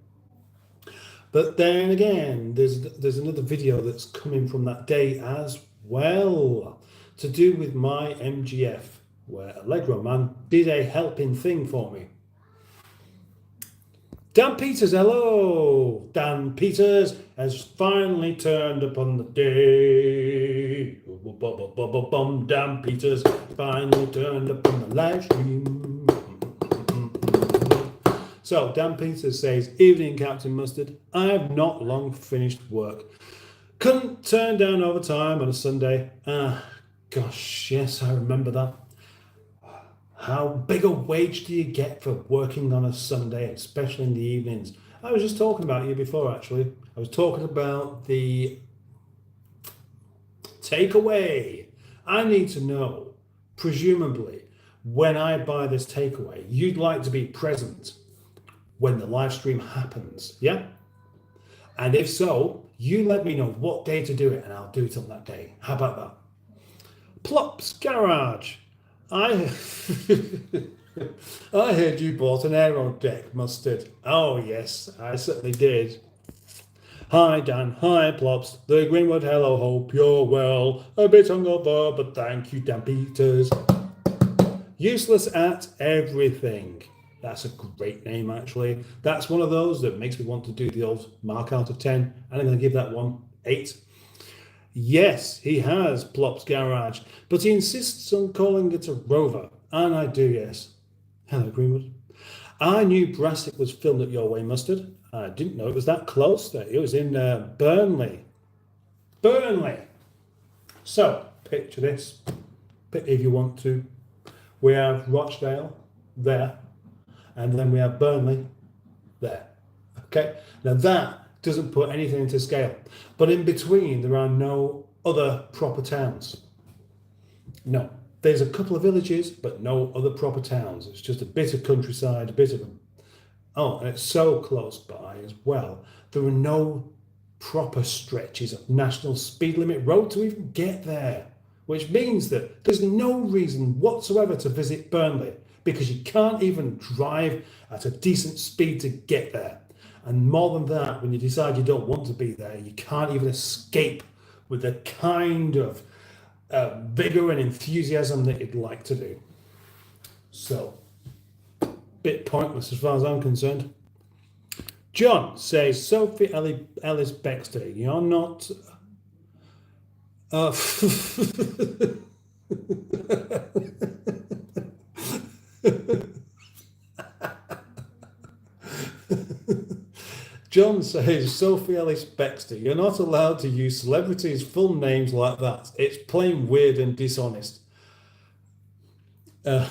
But then again, there's another video that's coming from that day as well, to do with my MGF, where Allegro Man did a helping thing for me. Dan Peters, hello! Dan Peters has finally turned upon the day. Dan Peters finally turned up on the live stream. So Dan Peters says, evening Captain Mustard, I have not long finished work. Couldn't turn down overtime on a Sunday. Gosh, yes, I remember that. How big a wage do you get for working on a Sunday, especially in the evenings? I was just talking about you before, actually. I was talking about the takeaway. I need to know, presumably, when I buy this takeaway, you'd like to be present when the live stream happens, yeah? And if so, you let me know what day to do it and I'll do it on that day. How about that? Plops Garage. I heard you bought an aero deck, Mustard. Oh yes, I certainly did. Hi Dan, hi Plops. The Greenwood, hello, hope you're well. A bit hungover, but thank you Dan Peters. Useless at everything. That's a great name, actually. That's one of those that makes me want to do the old mark out of 10. And I'm going to give that one 8. Yes, he has Plop's Garage, but he insists on calling it a Rover. And I do, yes. Hello, Greenwood. I knew Brassic was filmed at Your Way Mustard. I didn't know it was that close there. It was in Burnley. Burnley! So, picture this, if you want to. We have Rochdale there, and then we have Burnley there. Okay? Now that doesn't put anything into scale. But in between, there are no other proper towns. No. There's a couple of villages, but no other proper towns. It's just a bit of countryside, a bit of... Oh, and it's so close by as well. There are no proper stretches of national speed limit road to even get there, which means that there's no reason whatsoever to visit Burnley because you can't even drive at a decent speed to get there. And more than that, when you decide you don't want to be there, you can't even escape with the kind of vigor and enthusiasm that you'd like to do. So, bit pointless as far as I'm concerned. John says, Sophie Ellis Baxter, you're not... John says, Sophie Ellis Baxter, you're not allowed to use celebrities' full names like that. It's plain weird and dishonest. Well,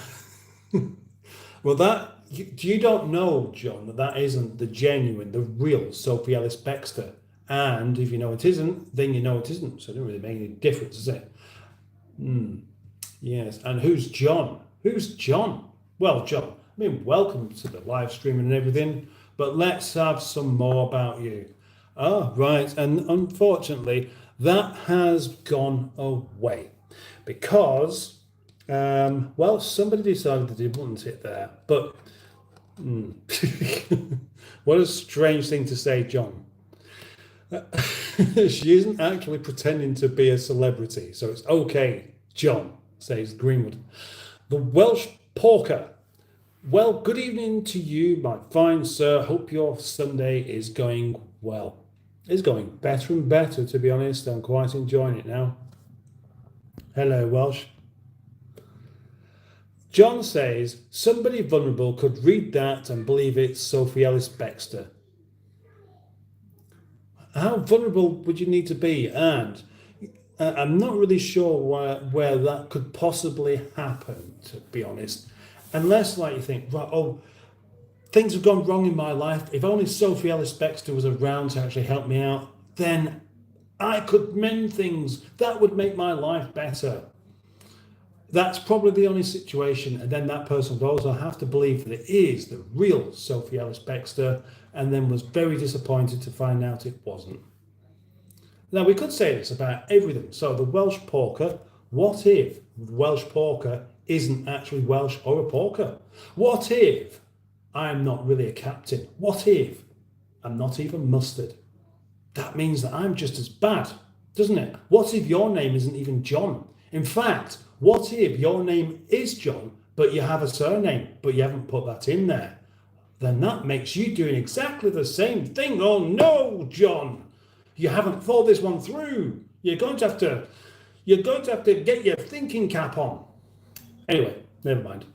you don't know, John, that isn't the genuine, the real Sophie Ellis Baxter. And if you know it isn't, then you know it isn't. So it doesn't really make any difference, does it? Yes. And who's John? Who's John? Well, John, I mean, welcome to the live streaming and everything, but let's have some more about you. Oh, right. And unfortunately, that has gone away because, well, somebody decided that they want it there. But what a strange thing to say, John. She isn't actually pretending to be a celebrity, so it's okay, John, says Greenwood. The Welsh Porker. Well, good evening to you, my fine sir. Hope your Sunday is going well. It's going better and better, to be honest. I'm quite enjoying it now. Hello, Welsh. John says, somebody vulnerable could read that and believe it's Sophie Ellis Baxter. How vulnerable would you need to be? And I'm not really sure where that could possibly happen, to be honest. Unless, like, you think, right, oh, things have gone wrong in my life. If only Sophie Ellis Baxter was around to actually help me out, then I could mend things. That would make my life better. That's probably the only situation. And then that person would also have to believe that it is the real Sophie Ellis Baxter, and then was very disappointed to find out it wasn't. Now, we could say this about everything. So the Welsh Porker, what if the Welsh Porker isn't actually Welsh or a porker? What if I'm not really a captain? What if I'm not even mustard? That means that I'm just as bad, doesn't it? What if your name isn't even John? In fact, what if your name is John, but you have a surname, but you haven't put that in there? Then that makes you doing exactly the same thing. Oh no, John, you haven't thought this one through. You're going to have to get your thinking cap on. Anyway, never mind.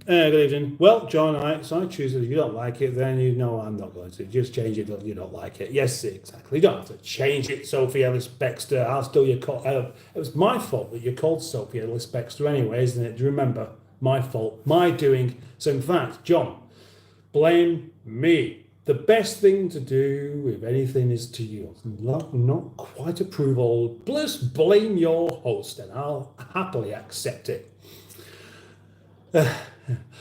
Good evening. Well, John, so I choose it. If you don't like it, then you know I'm not going to. Just change it if you don't like it. Yes, exactly. You don't have to change it, Sophie Ellis Baxter. I'll still you call. It was my fault that you're called Sophie Ellis Baxter anyway, isn't it? Do you remember? My fault. My doing. So in fact, John, blame me. The best thing to do, if anything, is to you. Not quite approval. Just blame your host, and I'll happily accept it.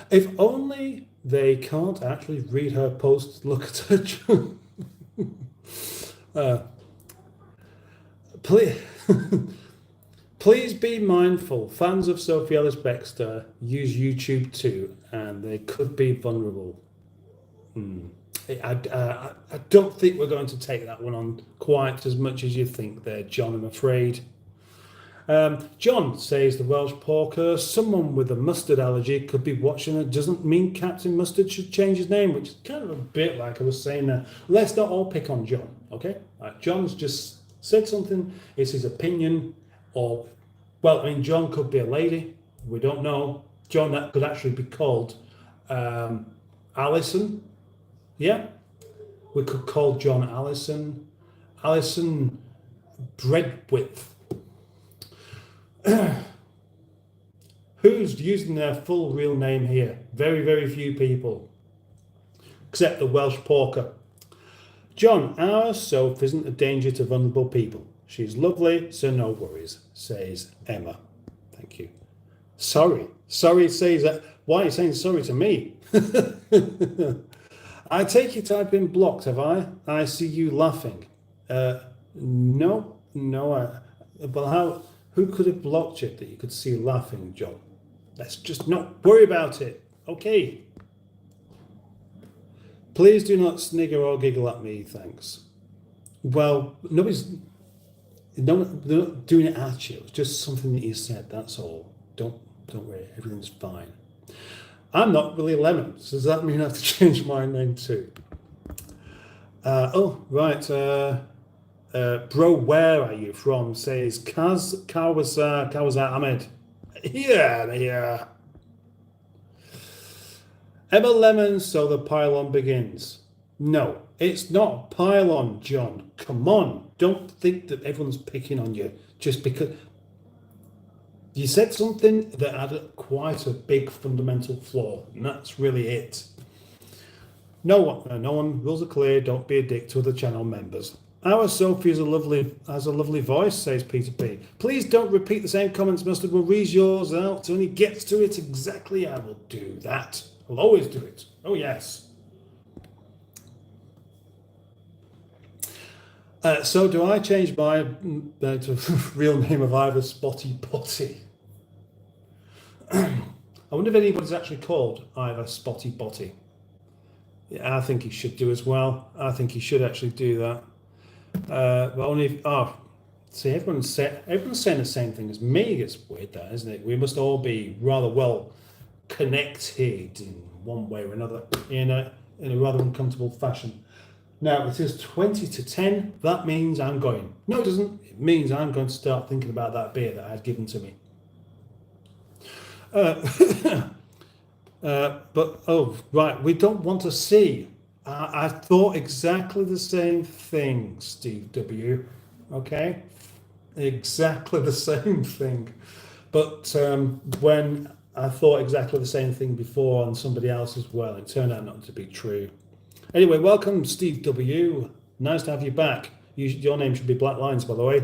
If only they can't actually read her post. Look at her. Please be mindful. Fans of Sophie Ellis Baxter use YouTube too, and they could be vulnerable. I don't think we're going to take that one on quite as much as you think there, John, I'm afraid. John says the Welsh porker, someone with a mustard allergy could be watching it. Doesn't mean Captain Mustard should change his name, which is kind of a bit like I was saying there. Let's not all pick on John, okay? John's just said something, it's his opinion, or, well, I mean, John could be a lady, we don't know. John, that could actually be called Alison, yeah? We could call John Alison Breadwidth. Who's using their full real name here? Very, very few people, except the Welsh porker. John, our Soph isn't a danger to vulnerable people. She's lovely, so no worries, says Emma. Thank you. Sorry says that. Why are you saying sorry to me? I take it I've been blocked, have I? I see you laughing. No. Well, how? Who could have blocked you that you could see laughing, John? Let's just not worry about it. Okay. Please do not snigger or giggle at me, thanks. Well, they're not doing it at you. It's just something that you said, that's all. Don't worry, everything's fine. I'm not really Lemon, so does that mean I have to change my name too? Oh, right. Bro, where are you from? Says Kawasa Ahmed. Yeah. Emma Lemon, so the pylon begins. No, it's not a pylon, John. Come on. Don't think that everyone's picking on you just because you said something that had quite a big fundamental flaw, and that's really it. No one, rules are clear, don't be a dick to other channel members. Our Sophie has a lovely voice, says Peter P. Please don't repeat the same comments, Mustard. We'll read yours out when he gets to it exactly. I will do that. I'll always do it. Oh, yes. So do I change my real name of either Spotty Potty? I wonder if anybody's actually called either Spotty Potty. Yeah, I think he should do as well. I think he should actually do that. But only if, see, everyone's saying the same thing as me. It's weird, that, isn't it? We must all be rather well connected in one way or another in a rather uncomfortable fashion. Now it is 20 to 10. That means I'm going. No, it doesn't. It means I'm going to start thinking about that beer that I had given to me. But oh right, we don't want to see. I thought exactly the same thing, Steve W. Okay, exactly the same thing. But when I thought exactly the same thing before on somebody else as well, it turned out not to be true. Anyway, welcome, Steve W. Nice to have you back. Your name should be Black Lines, by the way.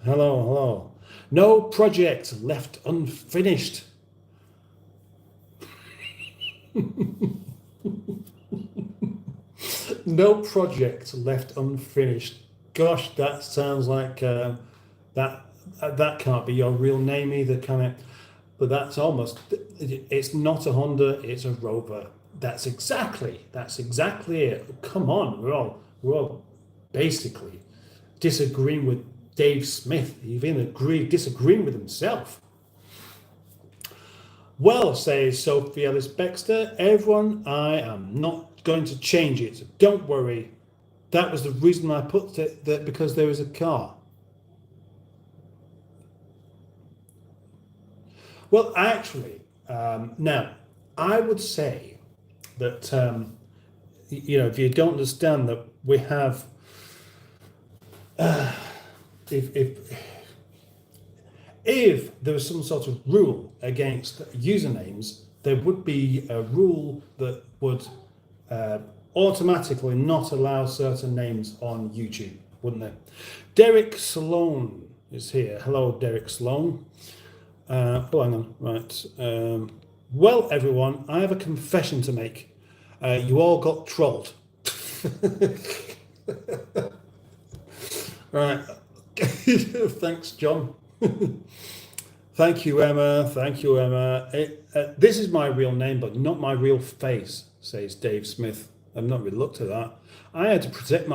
Hello. No project left unfinished. No project left unfinished. Gosh, that sounds like that can't be your real name either, can it? But that's almost. It's not a Honda. It's a Rover. That's exactly it. Come on, we're all basically disagreeing with Dave Smith. He even disagreeing with himself. Well, says Sophie Ellis Bexter, everyone, I am not going to change it. Don't worry. That was the reason I put it there, because there is a car. Well, actually, now, I would say that, if you don't understand that we have, if there was some sort of rule against usernames, there would be a rule that would automatically not allow certain names on YouTube, wouldn't there? Derek Sloan is here. Hello, Derek Sloan. Hang on, right. Well, everyone, I have a confession to make. You all got trolled. Right. Thanks, John. Thank you, Emma. This is my real name, but not my real face, says Dave Smith. I've not really looked at that. I had to protect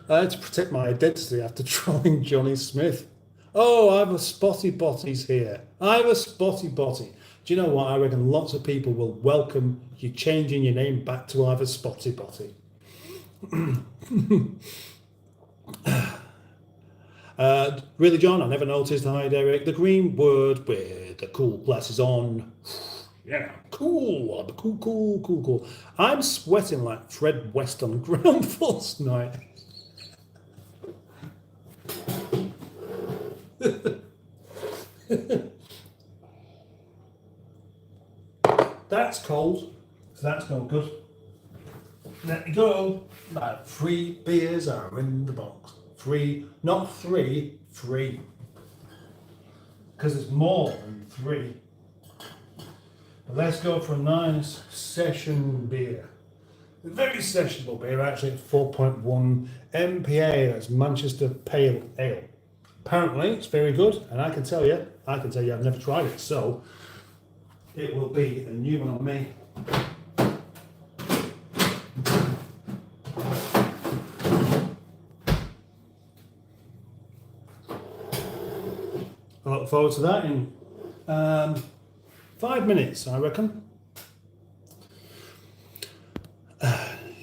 To protect my identity after trolling Johnny Smith. Oh, Ivor Spotty Botty's here. Ivor Spotty Botty. Do you know what? I reckon lots of people will welcome you changing your name back to Ivor Spotty Botty. Really, John, I never noticed. Hi, Derek. The green word with the cool glasses on. Yeah, cool. Cool. I'm sweating like Fred West on ground force night. That's cold. So that's no good. Let me go. 3 beers are in the box. 3, not 3, 3. Because it's more than 3. But let's go for a nice session beer. A very sessionable beer, actually, at 4.1 MPA. That's Manchester Pale Ale. Apparently, it's very good, and I can tell you, I've never tried it, so it will be a new one on me. I look forward to that in 5 minutes, I reckon.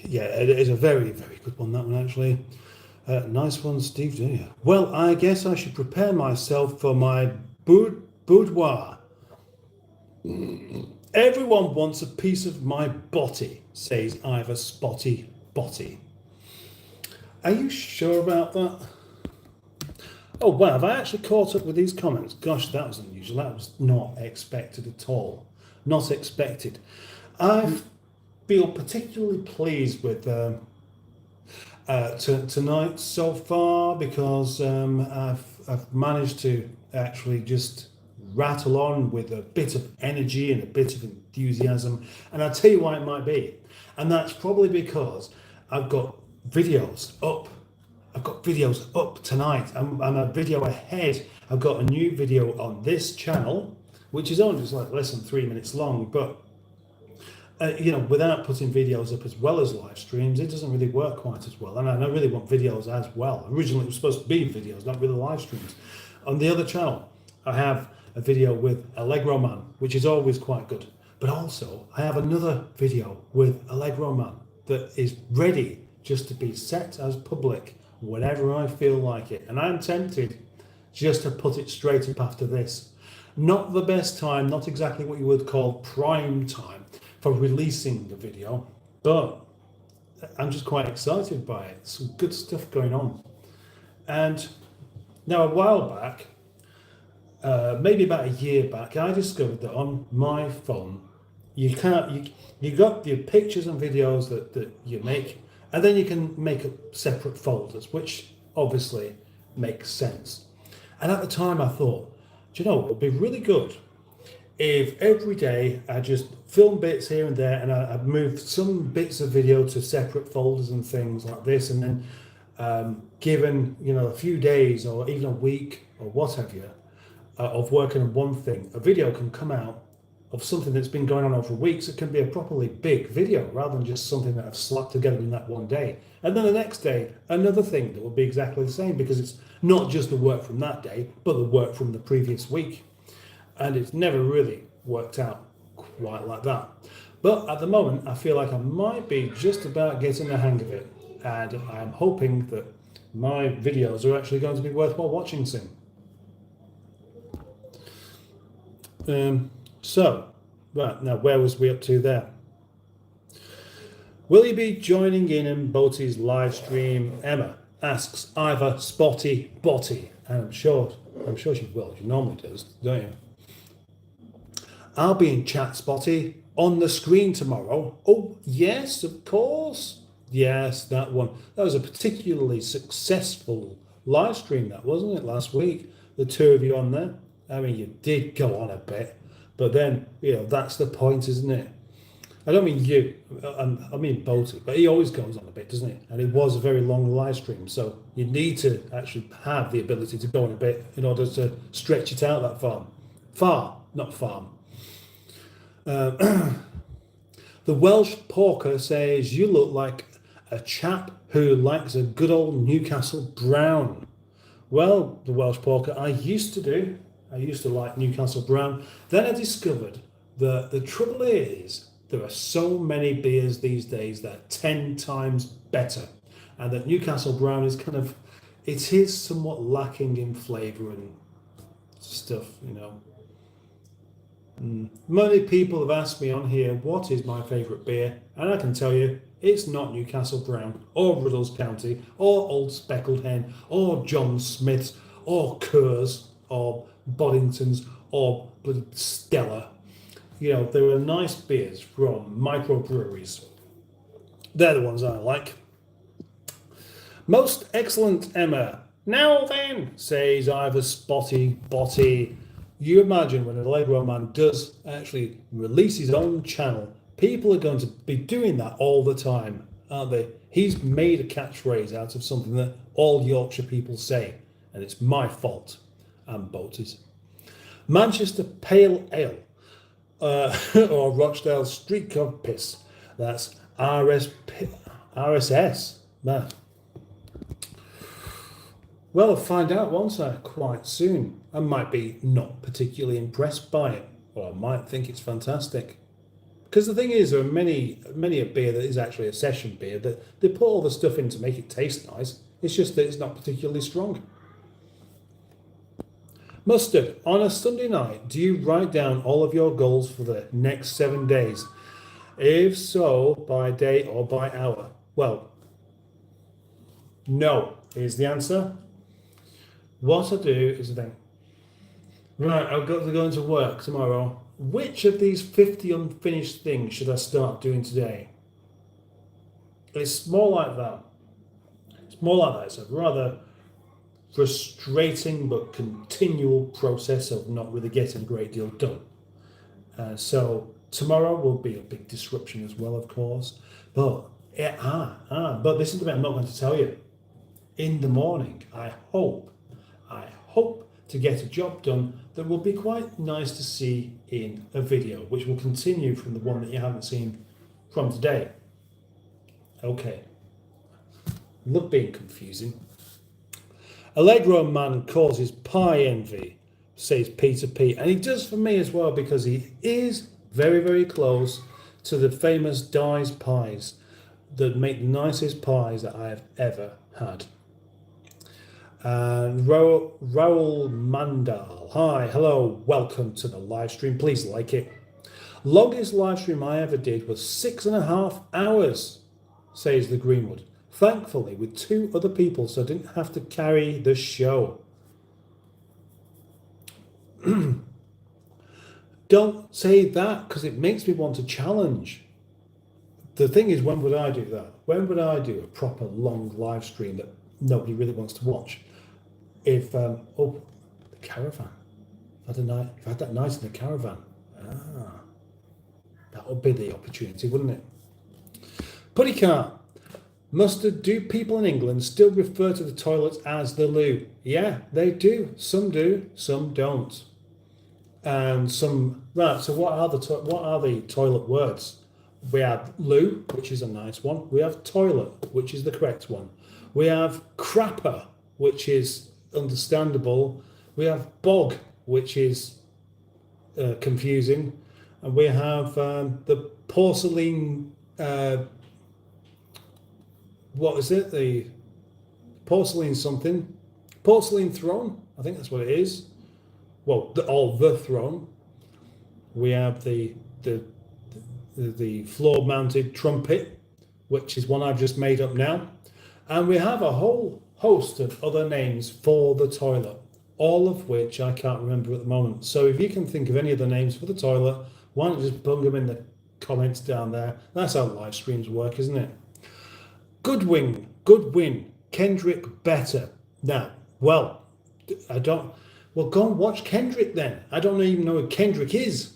Yeah, it is a very, very good one, that one, actually. Nice one, Steve Jr. Well, I guess I should prepare myself for my boudoir. Everyone wants a piece of my body, says Ivor Spotty Botty. Are you sure about that? Oh, wow, have I actually caught up with these comments? Gosh, that was unusual. That was not expected at all. Not expected. I feel particularly pleased with tonight so far because I've managed to actually just rattle on with a bit of energy and a bit of enthusiasm. And I'll tell you why it might be. And that's probably because I've got videos up. I've got videos up tonight. I'm a video ahead. I've got a new video on this channel, which is only just like less than 3 minutes long. But, without putting videos up as well as live streams, it doesn't really work quite as well. And I really want videos as well. Originally, it was supposed to be videos, not really live streams. On the other channel, I have a video with Allegro Man, which is always quite good. But also, I have another video with Allegro Man that is ready just to be set as public whenever I feel like it. And I'm tempted just to put it straight up after this. Not the best time, not exactly what you would call prime time for releasing the video, but I'm just quite excited by it. Some good stuff going on. And now a while back, maybe about a year back, I discovered that on my phone, you got your pictures and videos that you make, and then you can make separate folders, which obviously makes sense. And at the time I thought, do you know, it would be really good if every day I just film bits here and there, and I'd move some bits of video to separate folders and things like this, and then given a few days or even a week or what have you of working on one thing, a video can come out of something that's been going on over weeks. It can be a properly big video rather than just something that I've slapped together in that one day. And then the next day, another thing that will be exactly the same, because it's not just the work from that day, but the work from the previous week. And it's never really worked out quite like that. But at the moment, I feel like I might be just about getting the hang of it. And I'm hoping that my videos are actually going to be worthwhile watching soon. Right, now where was we up to there? Will you be joining in Boaty's live stream? Emma asks Ivor Spotty Botty. And I'm sure she will. She normally does, don't you? I'll be in chat, Spotty, on the screen tomorrow. Oh, yes, of course. Yes, that one. That was a particularly successful live stream, that, wasn't it, last week? The two of you on there. I mean, you did go on a bit, but then, that's the point, isn't it? I don't mean you, I mean Boaty, but he always goes on a bit, doesn't he? And it was a very long live stream, so you need to actually have the ability to go on a bit in order to stretch it out that far. Far, not farm. The Welsh porker says, you look like a chap who likes a good old Newcastle Brown. Well, the Welsh porker I used to like Newcastle Brown. Then I discovered that the trouble is there are so many beers these days that are 10 times better, and that Newcastle Brown is it is somewhat lacking in flavour and stuff, you know. Many people have asked me on here what is my favourite beer, and I can tell you it's not Newcastle Brown or Ruddles County or Old Speckled Hen or John Smith's or Kerr's or Boddington's or Stella. You know, there are nice beers from microbreweries. They're the ones I like. Most excellent, Emma. Now then, says Ivor Spotty Botty. You imagine when an Allegro man does actually release his own channel, people are going to be doing that all the time, aren't they? He's made a catchphrase out of something that all Yorkshire people say, and it's my fault. And Boaties. Manchester Pale Ale, or Rochdale Street Cod Piss. That's RSS. Man. Well, I'll find out, won't I, quite soon. I might be not particularly impressed by it, or I might think it's fantastic. Because the thing is, there are many a beer that is actually a session beer that they put all the stuff in to make it taste nice. It's just that it's not particularly strong. Mustard, on a Sunday night, do you write down all of your goals for the next 7 days? If so, by day or by hour? Well, no, is the answer. What I do is then, right, I've got to go into work tomorrow. Which of these 50 unfinished things should I start doing today? It's more like that. It's a rather frustrating but continual process of not really getting a great deal done. So tomorrow will be a big disruption as well, of course. But but listen to me, I'm not going to tell you. In the morning, I hope to get a job done that will be quite nice to see in a video, which will continue from the one that you haven't seen from today. Okay. Look, being confusing. Allegro man causes pie envy, says Peter P. And he does for me as well, because he is very, very close to the famous Dies pies that make the nicest pies that I have ever had. And Raoul Mandal, hi, hello, welcome to the live stream. Please like it. Longest live stream I ever did was 6.5 hours, says the Greenwood. Thankfully, with 2 other people, so I didn't have to carry the show. Don't say that, because it makes me want to challenge. The thing is, when would I do that? When would I do a proper long live stream that nobody really wants to watch? If, the caravan. If I had that night in the caravan. That would be the opportunity, wouldn't it? Putty Cart. Mustard, do people in England still refer to the toilets as the loo? Yeah, they do. Some do, some don't. And some, right, so what are the toilet words? We have loo, which is a nice one. We have toilet, which is the correct one. We have crapper, which is understandable. We have bog, which is confusing. And we have the porcelain, what is it? The porcelain something. Porcelain throne, I think that's what it is. Well, the throne. We have the floor-mounted trumpet, which is one I've just made up now. And we have a whole host of other names for the toilet, all of which I can't remember at the moment. So if you can think of any other names for the toilet, why don't you just bung them in the comments down there? That's how live streams work, isn't it? Good win. Kendrick better. Now, well, go and watch Kendrick then. I don't even know who Kendrick is.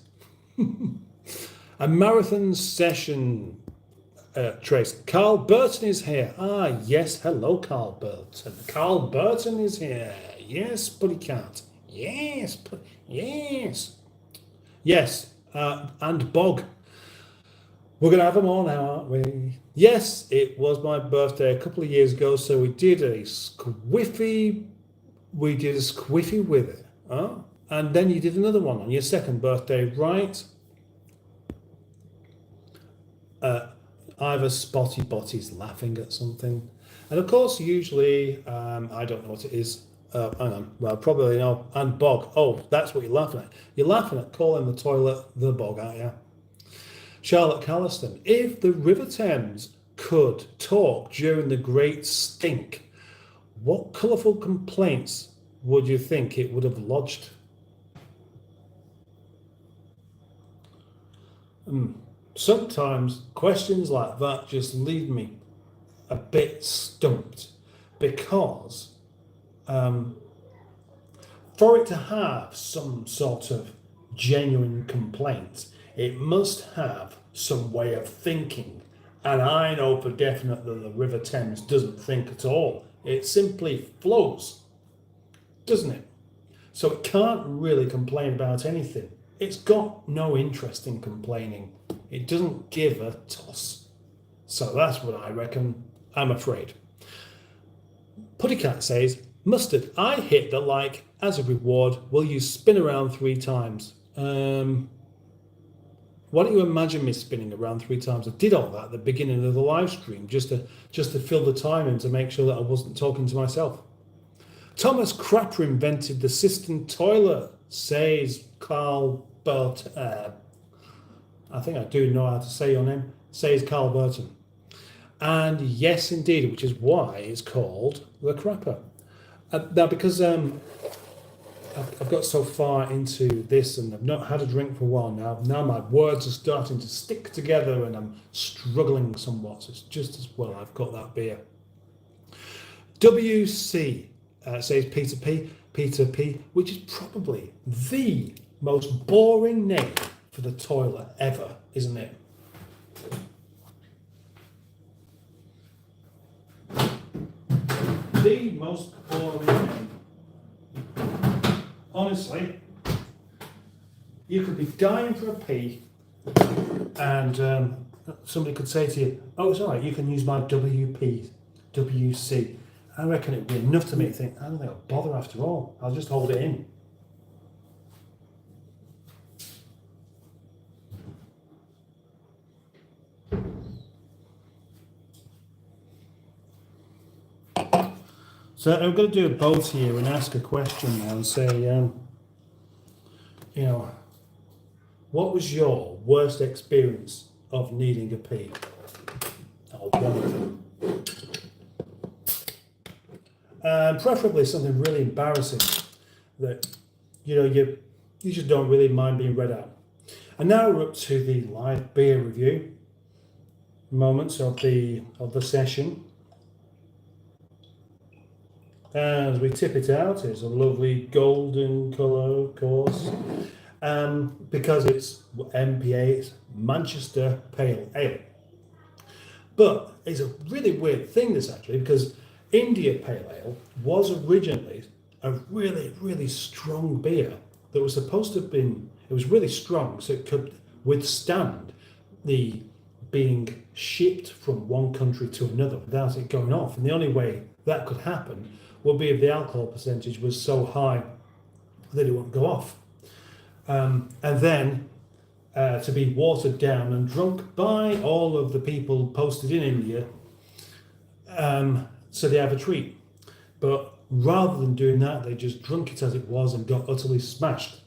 A marathon session, Trace. Carl Burton is here. Ah, yes. Hello, Carl Burton. Carl Burton is here. Yes, Buddy Cat. Yes. Yes. And Bog. We're going to have them all now, aren't we? Yes, it was my birthday a couple of years ago, so we did a squiffy. We did a squiffy with it. Oh, and then you did another one on your second birthday, right? Either Spotty Botty's laughing at something. And of course, usually, I don't know what it is. Hang on. Well, probably no. And bog. Oh, that's what you're laughing at. You're laughing at calling the toilet the bog, aren't you? Charlotte Calliston. If the River Thames could talk during the Great Stink, what colourful complaints would you think it would have lodged? Sometimes questions like that just leave me a bit stumped because for it to have some sort of genuine complaint, it must have some way of thinking. And I know for definite that the River Thames doesn't think at all. It simply flows, doesn't it? So it can't really complain about anything. It's got no interest in complaining. It doesn't give a toss. So that's what I reckon, I'm afraid. Puttycat says, Mustard, I hit the like as a reward. Will you spin around 3 times? Why don't you imagine me spinning around 3 times? I did all that at the beginning of the live stream just to fill the time in to make sure that I wasn't talking to myself. Thomas Crapper invented the cistern toilet, says Carl Burt. I think I do know how to say your name, says Carl Burton. And yes, indeed, which is why it's called the Crapper. Now, because I've got so far into this and I've not had a drink for a while now. Now my words are starting to stick together and I'm struggling somewhat. So it's just as well I've got that beer. WC says Peter P, which is probably the most boring name for the toilet ever, isn't it? The most boring name. Honestly, you could be dying for a pee and somebody could say to you, oh, it's all right, you can use my WC. I reckon it would be enough to make you think, I don't think I'll bother after all. I'll just hold it in. So I'm going to do a both here and ask a question now and say, what was your worst experience of needing a pee? Or one of them. Preferably something really embarrassing that, you just don't really mind being read out. And now we're up to the live beer review moments of the session. As we tip it out, it's a lovely golden colour, of course, because it's MPA, it's Manchester Pale Ale. But it's a really weird thing, this actually, because India Pale Ale was originally a really, really strong beer that was supposed to have been, it was really strong, so it could withstand the being shipped from one country to another without it going off. And the only way that could happen would be if the alcohol percentage was so high that it wouldn't go off. And then to be watered down and drunk by all of the people posted in India, so they have a treat. But rather than doing that, they just drunk it as it was and got utterly smashed.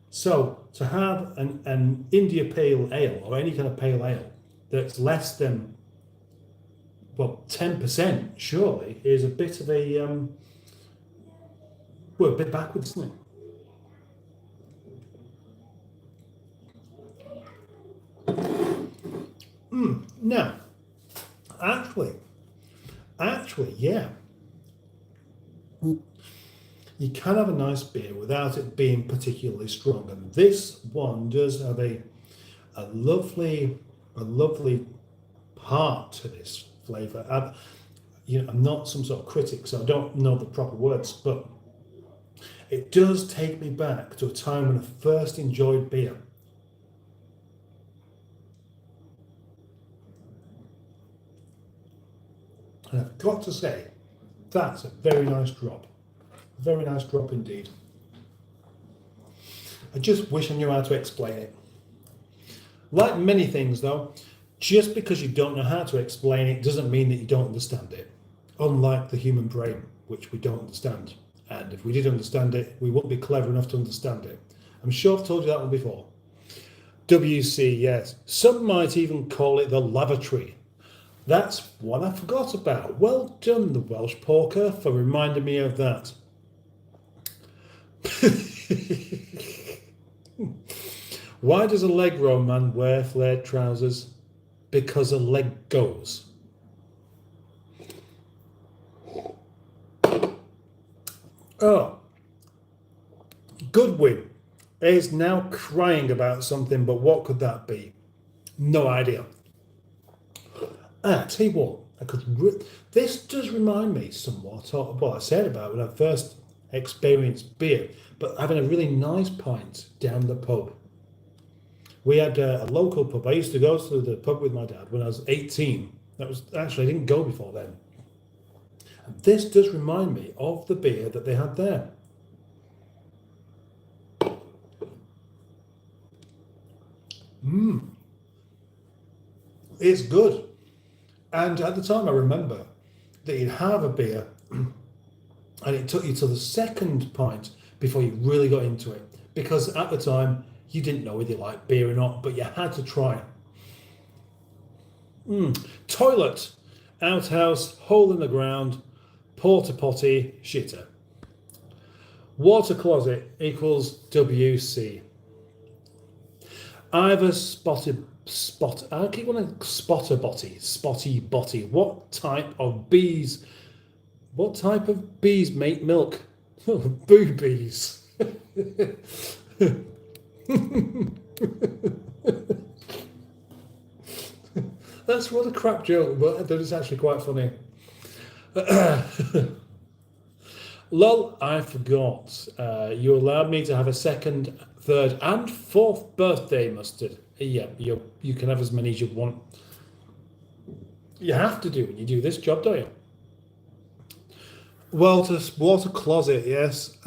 So to have an India Pale Ale or any kind of pale ale that's less than 10% surely is a bit of a bit backwards, isn't it? Now, actually, yeah. You can have a nice beer without it being particularly strong, and this one does have a lovely part to this flavour. I'm not some sort of critic, so I don't know the proper words, but it does take me back to a time when I first enjoyed beer. And I've got to say, that's a very nice drop. Very nice drop indeed. I just wish I knew how to explain it. Like many things though, just because you don't know how to explain it doesn't mean that you don't understand it. Unlike the human brain, which we don't understand. And if we did understand it, we wouldn't be clever enough to understand it. I'm sure I've told you that one before. WC, yes. Some might even call it the lavatory. That's one I forgot about. Well done, the Welsh porker, for reminding me of that. Why does a leg row man wear flared trousers? Because a leg goes. Oh, Goodwin is now crying about something, but what could that be? No idea. Tell you what, this does remind me somewhat of what I said about when I first experienced beer, but having a really nice pint down the pub. We had a local pub. I used to go to the pub with my dad when I was 18. That was actually, I didn't go before then. And this does remind me of the beer that they had there. It's good. And at the time I remember that you'd have a beer and it took you to the second pint before you really got into it. Because at the time you didn't know whether you liked beer or not, but you had to try it. Toilet, outhouse, hole in the ground, porta potty, shitter. Water closet equals WC. I've I keep wanting spotty botty. What type of bees make milk? Boobies. That's what a crap joke, but it's actually quite funny. Lol, I forgot. You allowed me to have a second, third, and fourth birthday, Mustard. Yeah, you can have as many as you want. You have to do when you do this job, don't you? Water closet, yes.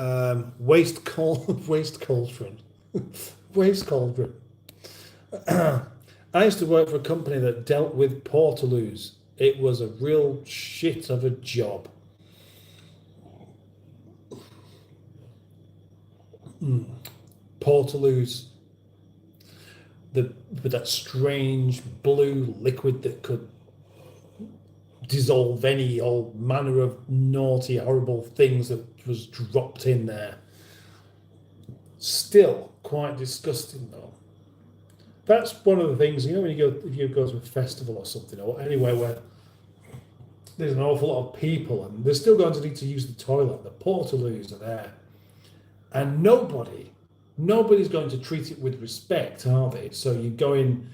Waste cauldron. Waste cauldron. I used to work for a company that dealt with portaloos. It was a real shit of a job. Portaloos. With that strange blue liquid that could dissolve any old manner of naughty, horrible things that was dropped in there. Still quite disgusting though. That's one of the things, you know, when you go to a festival or something, or anywhere where there's an awful lot of people and they're still going to need to use the toilet. The portaloos are there. And nobody's going to treat it with respect, are they? So you go in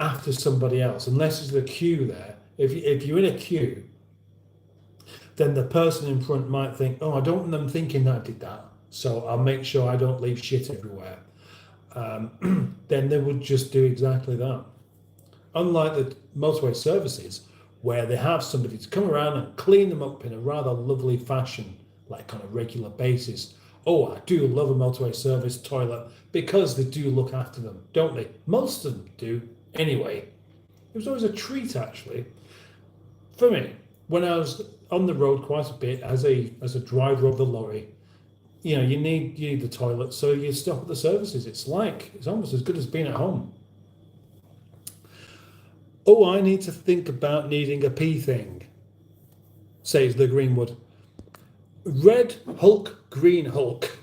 after somebody else, unless there's a queue there. If you're in a queue, then the person in front might think, oh, I don't want them thinking that I did that, so I'll make sure I don't leave shit everywhere. Then they would just do exactly that. Unlike the motorway services, where they have somebody to come around and clean them up in a rather lovely fashion, like on a regular basis. Oh, I do love a motorway service toilet because they do look after them, don't they? Most of them do, anyway. It was always a treat, actually, for me. When I was on the road quite a bit as a driver of the lorry, you know, you need the toilet, so you stop at the services. It's almost as good as being at home. Oh, I need to think about needing a pee thing, says the Greenwood. Red Hulk, Green Hulk.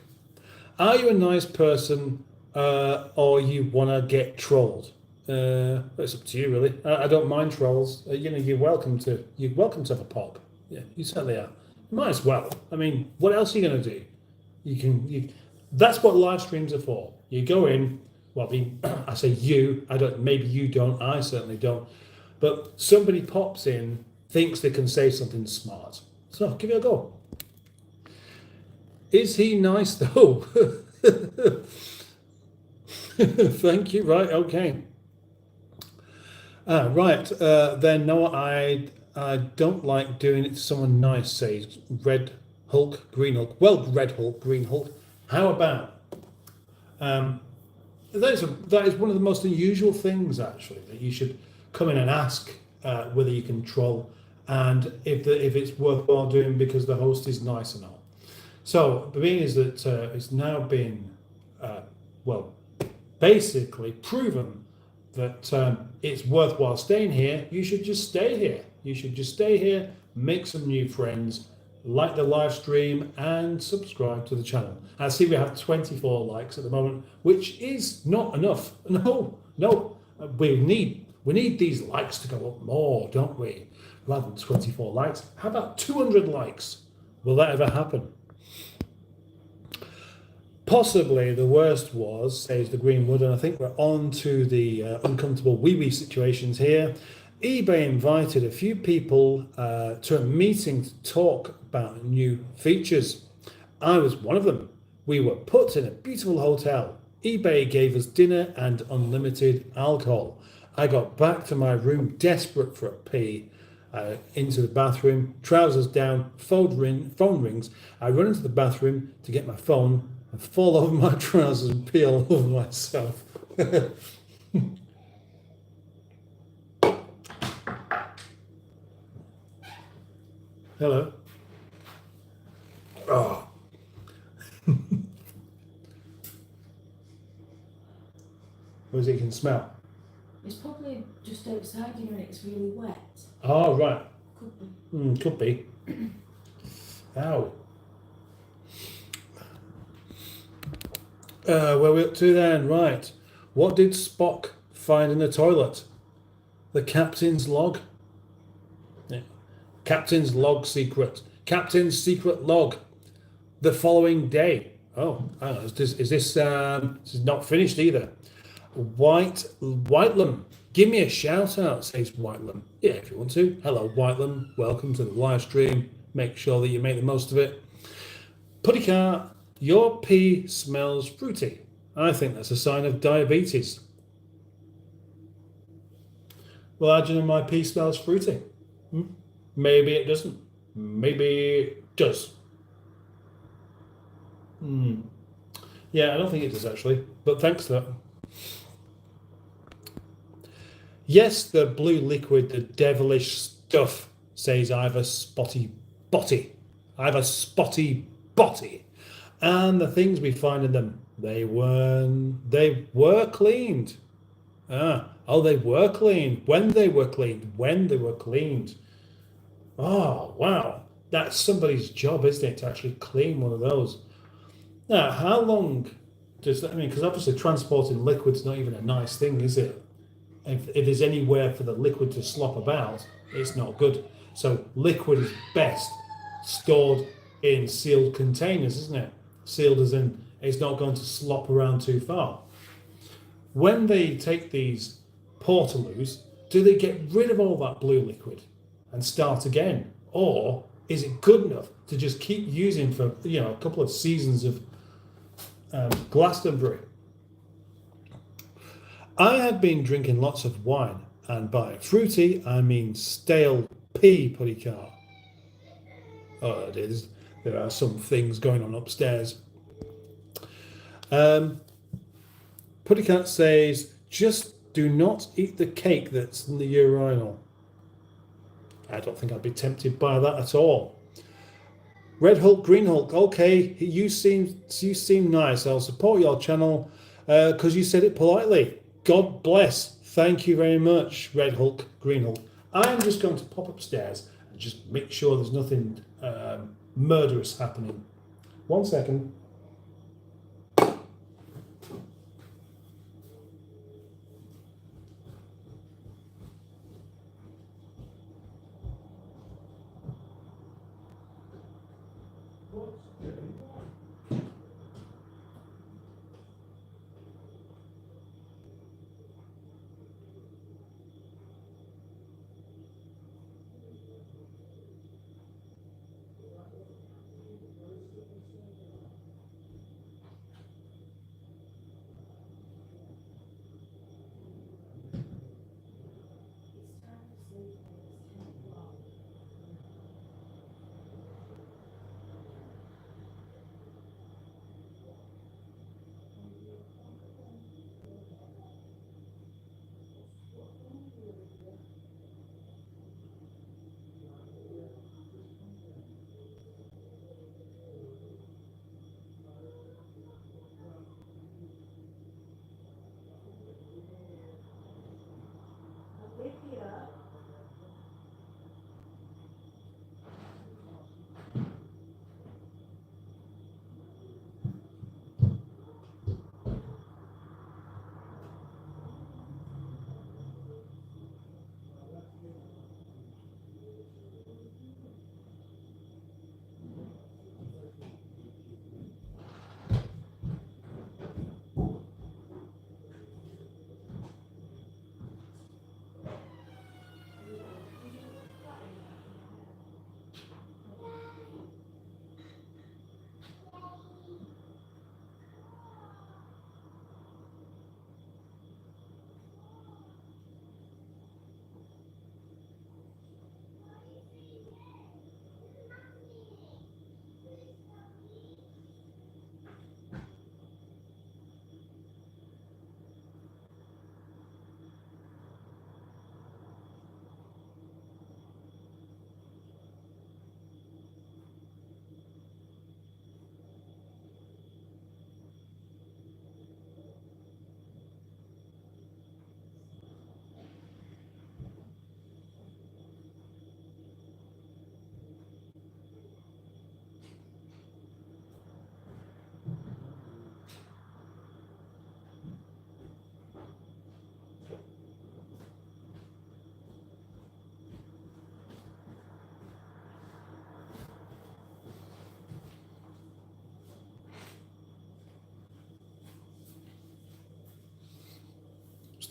Are you a nice person or you want to get trolled? It's up to you, really. I don't mind trolls. You're welcome to have a pop. Yeah, you certainly are. You might as well. I mean, what else are you going to do? That's what live streams are for. You go in. Well, I mean, I say you. I don't. Maybe you don't. I certainly don't. But somebody pops in, thinks they can say something smart. So give it a go. Is he nice though? Thank you. Right. Okay. Right. Then no, I don't like doing it to someone nice, says Red Hulk, Green Hulk. Well, Red Hulk, Green Hulk. How about? That is one of the most unusual things, actually, that you should come in and ask whether you can troll and if it's worthwhile doing because the host is nice and all. So the being is that it's now been, well, basically proven that it's worthwhile staying here. You should just stay here. You should just stay here, make some new friends, like the live stream, and subscribe to the channel. I see we have 24 likes at the moment, which is not enough. No, we need these likes to go up more, don't we? Rather than 24 likes, how about 200 likes? Will that ever happen? Possibly the worst was, says the Greenwood, and I think we're on to the uncomfortable wee situations here. eBay invited a few people to a meeting to talk about new features. I was one of them. We were put in a beautiful hotel. eBay gave us dinner and unlimited alcohol. I got back to my room desperate for a pee. Into the bathroom, trousers down, phone rings. I run into the bathroom to get my phone and fall over my trousers and pee all over myself. Hello. Oh. What is it you can smell? It's probably just outside, you know, and it's really wet. Oh, right. Could be. Could be. Ow. Where are we up to then? Right. What did Spock find in the toilet? The captain's log. Yeah. Captain's log secret. Captain's secret log. The following day. Oh, hang on. Is this not finished either? Whitelam. Give me a shout out, says Whitelam. Yeah, if you want to. Hello, Whitelam. Welcome to the live stream. Make sure that you make the most of it. Puttycart, your pee smells fruity. I think that's a sign of diabetes. Well, how do you know my pee smells fruity? Maybe it doesn't. Maybe it does. Yeah, I don't think it does actually. But thanks for that. Yes, the blue liquid, the devilish stuff, says I've a spotty botty. I've a spotty botty. And the things we find in them, they were cleaned. They were cleaned. When they were cleaned. Oh, wow. That's somebody's job, isn't it, to actually clean one of those. Now, how long does that, because obviously transporting liquid's not even a nice thing, is it? If there's anywhere for the liquid to slop about, it's not good. So liquid is best stored in sealed containers, isn't it? Sealed as in it's not going to slop around too far. When they take these portaloos, do they get rid of all that blue liquid and start again? Or is it good enough to just keep using for a couple of seasons of Glastonbury? I had been drinking lots of wine, and by fruity I mean stale pea, Puttycart. Oh, it is. There are some things going on upstairs. Puttycart says, just do not eat the cake that's in the urinal. I don't think I'd be tempted by that at all. Red Hulk, Green Hulk, okay, you seem nice. I'll support your channel because you said it politely. God bless. Thank you very much, Red Hulk, Green Hulk. I'm just going to pop upstairs and just make sure there's nothing murderous happening. 1 second.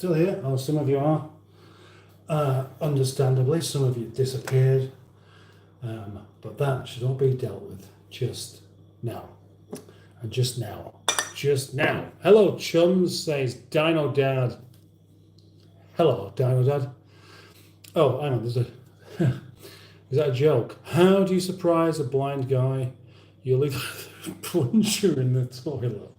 still here. Oh, some of you are. Understandably, some of you disappeared. But that should all be dealt with just now. And just now. Just now. Hello, chums, says Dino Dad. Hello, Dino Dad. Oh, hang on, there's a... Is that a joke? How do you surprise a blind guy? You leave a plunger in the toilet.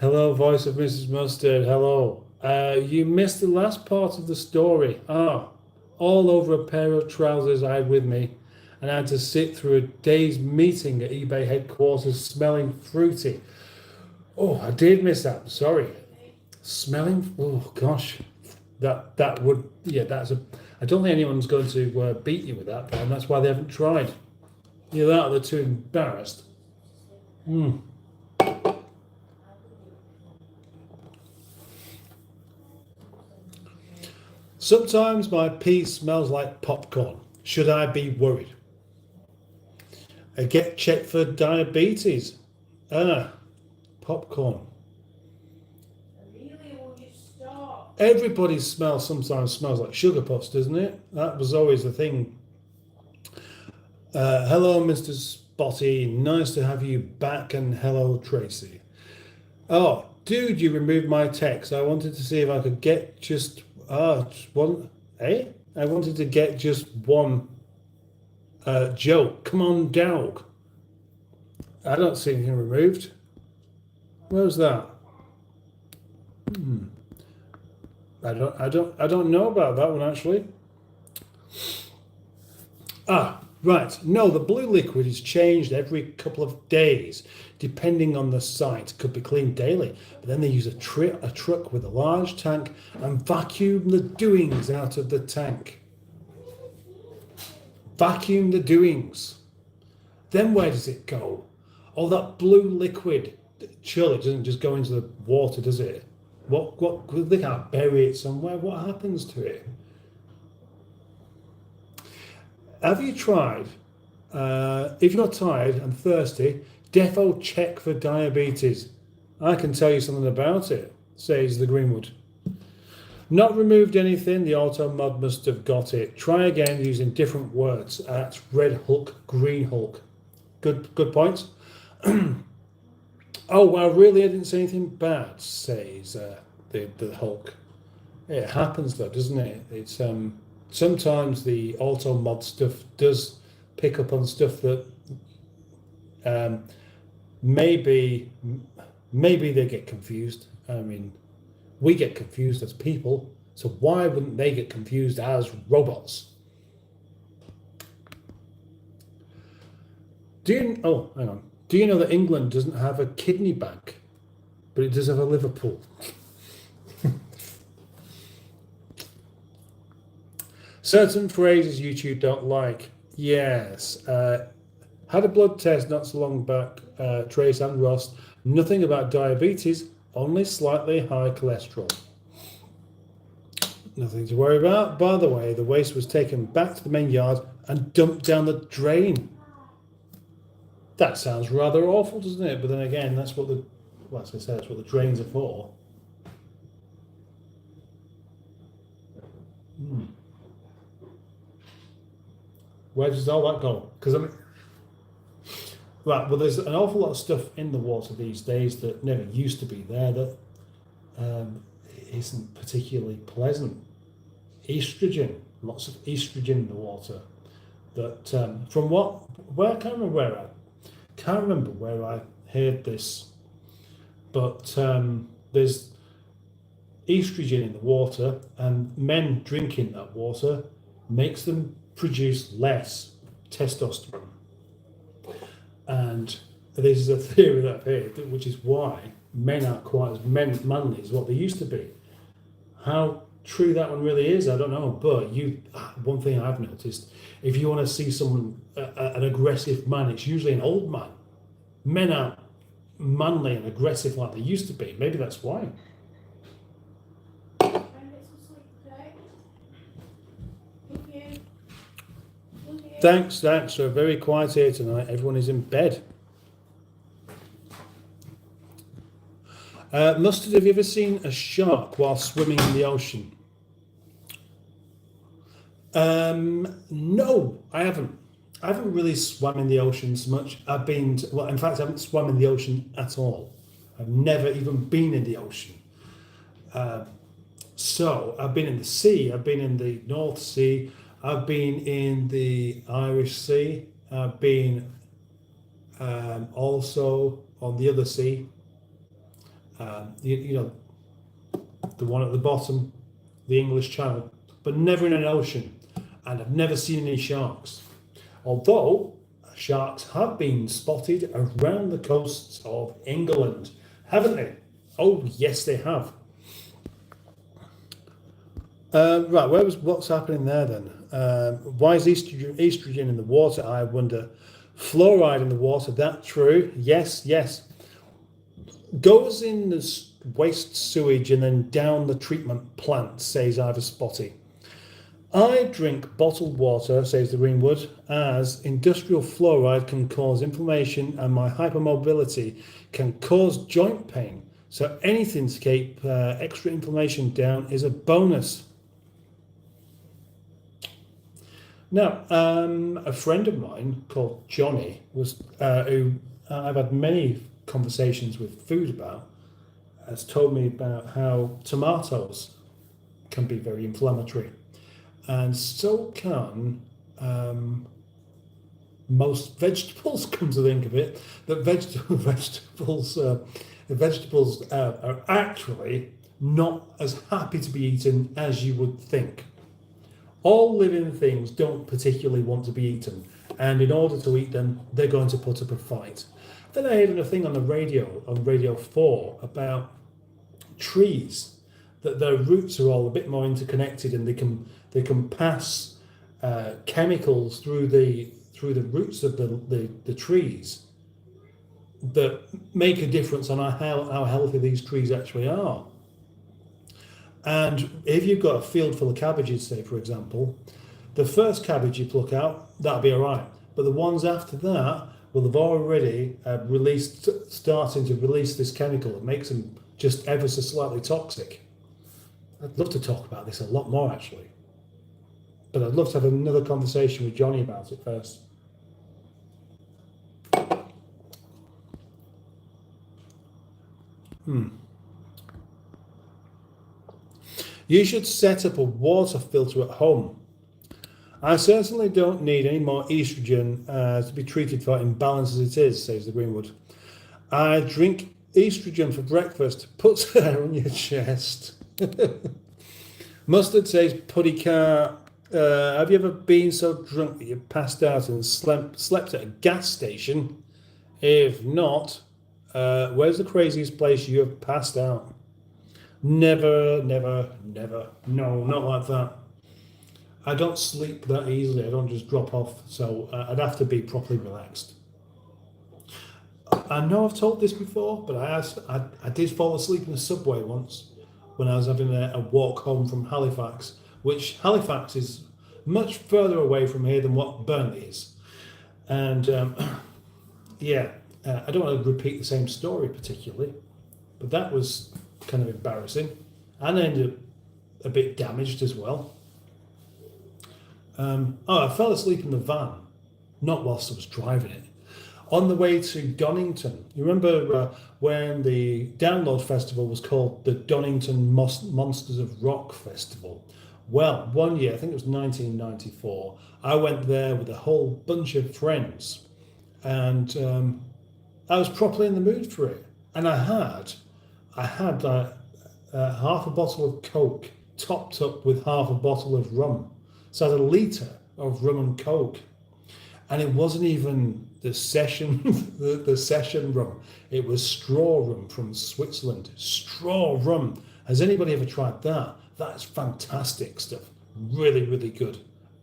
Hello, voice of Mrs. Mustard. Hello. You missed the last part of the story. All over a pair of trousers I had with me, and I had to sit through a day's meeting at eBay headquarters smelling fruity. Oh, I did miss that. Sorry. Smelling. Oh gosh, that would. Yeah, that's a. I don't think anyone's going to beat you with that, and that's why they haven't tried. Either that or they're too embarrassed. Sometimes my pee smells like popcorn. Should I be worried? I get checked for diabetes. Popcorn. Really, will you stop? Everybody's smell sometimes smells like sugar puffs, doesn't it? That was always the thing. Hello, Mr. Spotty. Nice to have you back, and hello, Tracy. Oh, dude, you removed my text. I wanted to see if I could get just one. I wanted to get just one joke. Come on, dog. I don't see anything removed. Where's that? I don't know about that one actually. Right. No, the blue liquid is changed every couple of days, depending on the site. Could be cleaned daily, but then they use a truck with a large tank and vacuum the doings out of the tank. Vacuum the doings. Then where does it go? Oh, that blue liquid. Surely it doesn't just go into the water, does it? What? They can't bury it somewhere. What happens to it? Have you tried, if you're tired and thirsty, defo check for diabetes. I can tell you something about it, says the Greenwood. Not removed anything, the auto mod must have got it. Try again using different words. That's Red Hulk, Green Hulk. Good points. Oh, well, really, I didn't say anything bad, says the Hulk. It happens though, doesn't it? It's sometimes the auto mod stuff does pick up on stuff that maybe they get confused. I mean, we get confused as people, so why wouldn't they get confused as robots? Hang on. Do you know that England doesn't have a kidney bank, but it does have a Liverpool? Certain phrases YouTube don't like. Yes. Had a blood test not so long back, Trace and Ross. Nothing about diabetes, only slightly high cholesterol. Nothing to worry about. By the way, the waste was taken back to the main yard and dumped down the drain. That sounds rather awful, doesn't it? But then again, that's what as I said, that's what the drains are for. Where does all that go? Because I mean, right, well, there's an awful lot of stuff in the water these days that never used to be there that isn't particularly pleasant. Estrogen, lots of estrogen in the water. That I can't remember where I heard this, but there's estrogen in the water, and men drinking that water makes them produce less testosterone. And this is a theory that I've heard, which is why men aren't quite as manly as what they used to be. How true that one really is, I don't know. But one thing I've noticed, if you want to see someone, an aggressive man, it's usually an old man. Men aren't manly and aggressive like they used to be. Maybe that's why. Thanks. We're very quiet here tonight. Everyone is in bed. Mustard, have you ever seen a shark while swimming in the ocean? No, I haven't. I haven't really swum in the oceans much. Well, in fact, I haven't swum in the ocean at all. I've never even been in the ocean. So I've been in the sea. I've been in the North Sea. I've been in the Irish Sea. I've been also on the other sea. You know, the one at the bottom, the English Channel, but never in an ocean. And I've never seen any sharks. Although sharks have been spotted around the coasts of England, haven't they? Oh, yes, they have. Right, what's happening there then? Why is estrogen in the water? I wonder. Fluoride in the water, that true? Yes, yes. Goes in the waste sewage and then down the treatment plant, says Ivor Spotty. I drink bottled water, says the Greenwood, as industrial fluoride can cause inflammation and my hypermobility can cause joint pain. So anything to keep extra inflammation down is a bonus. Now, a friend of mine called Johnny who I've had many conversations with food about, has told me about how tomatoes can be very inflammatory, and so can most vegetables. Come to think of it, that vegetables are actually not as happy to be eaten as you would think. All living things don't particularly want to be eaten, and in order to eat them, they're going to put up a fight. Then I heard a thing on the radio, on Radio 4, about trees, that their roots are all a bit more interconnected, and they can pass chemicals through the roots of the trees that make a difference on how healthy these trees actually are. And if you've got a field full of cabbages, say for example, the first cabbage you pluck out, that'll be all right. But the ones after that will have already starting to release this chemical that makes them just ever so slightly toxic. I'd love to talk about this a lot more actually, but I'd love to have another conversation with Johnny about it first. You should set up a water filter at home. I certainly don't need any more estrogen to be treated for imbalance as it is, says the Greenwood. I drink estrogen for breakfast, puts hair on your chest. Mustard says, Puddy car, have you ever been so drunk that you passed out and slept at a gas station? If not, where's the craziest place you have passed out? Never. No, not like that. I don't sleep that easily. I don't just drop off. So I'd have to be properly relaxed. I know I've told this before, but I did fall asleep in a subway once when I was having a walk home from Halifax, which Halifax is much further away from here than what Burnley is. And I don't want to repeat the same story particularly, but that was kind of embarrassing, and I ended up a bit damaged as well. I fell asleep in the van, not whilst I was driving it, on the way to Donington. You remember when the Download Festival was called the Donington Monsters of Rock Festival? Well, one year, I think it was 1994, I went there with a whole bunch of friends, and I was properly in the mood for it. And I had half a bottle of Coke topped up with half a bottle of rum. So I had a litre of rum and Coke. And it wasn't even the session the session rum. It was straw rum from Switzerland. Straw rum. Has anybody ever tried that? That's fantastic stuff. Really, really good.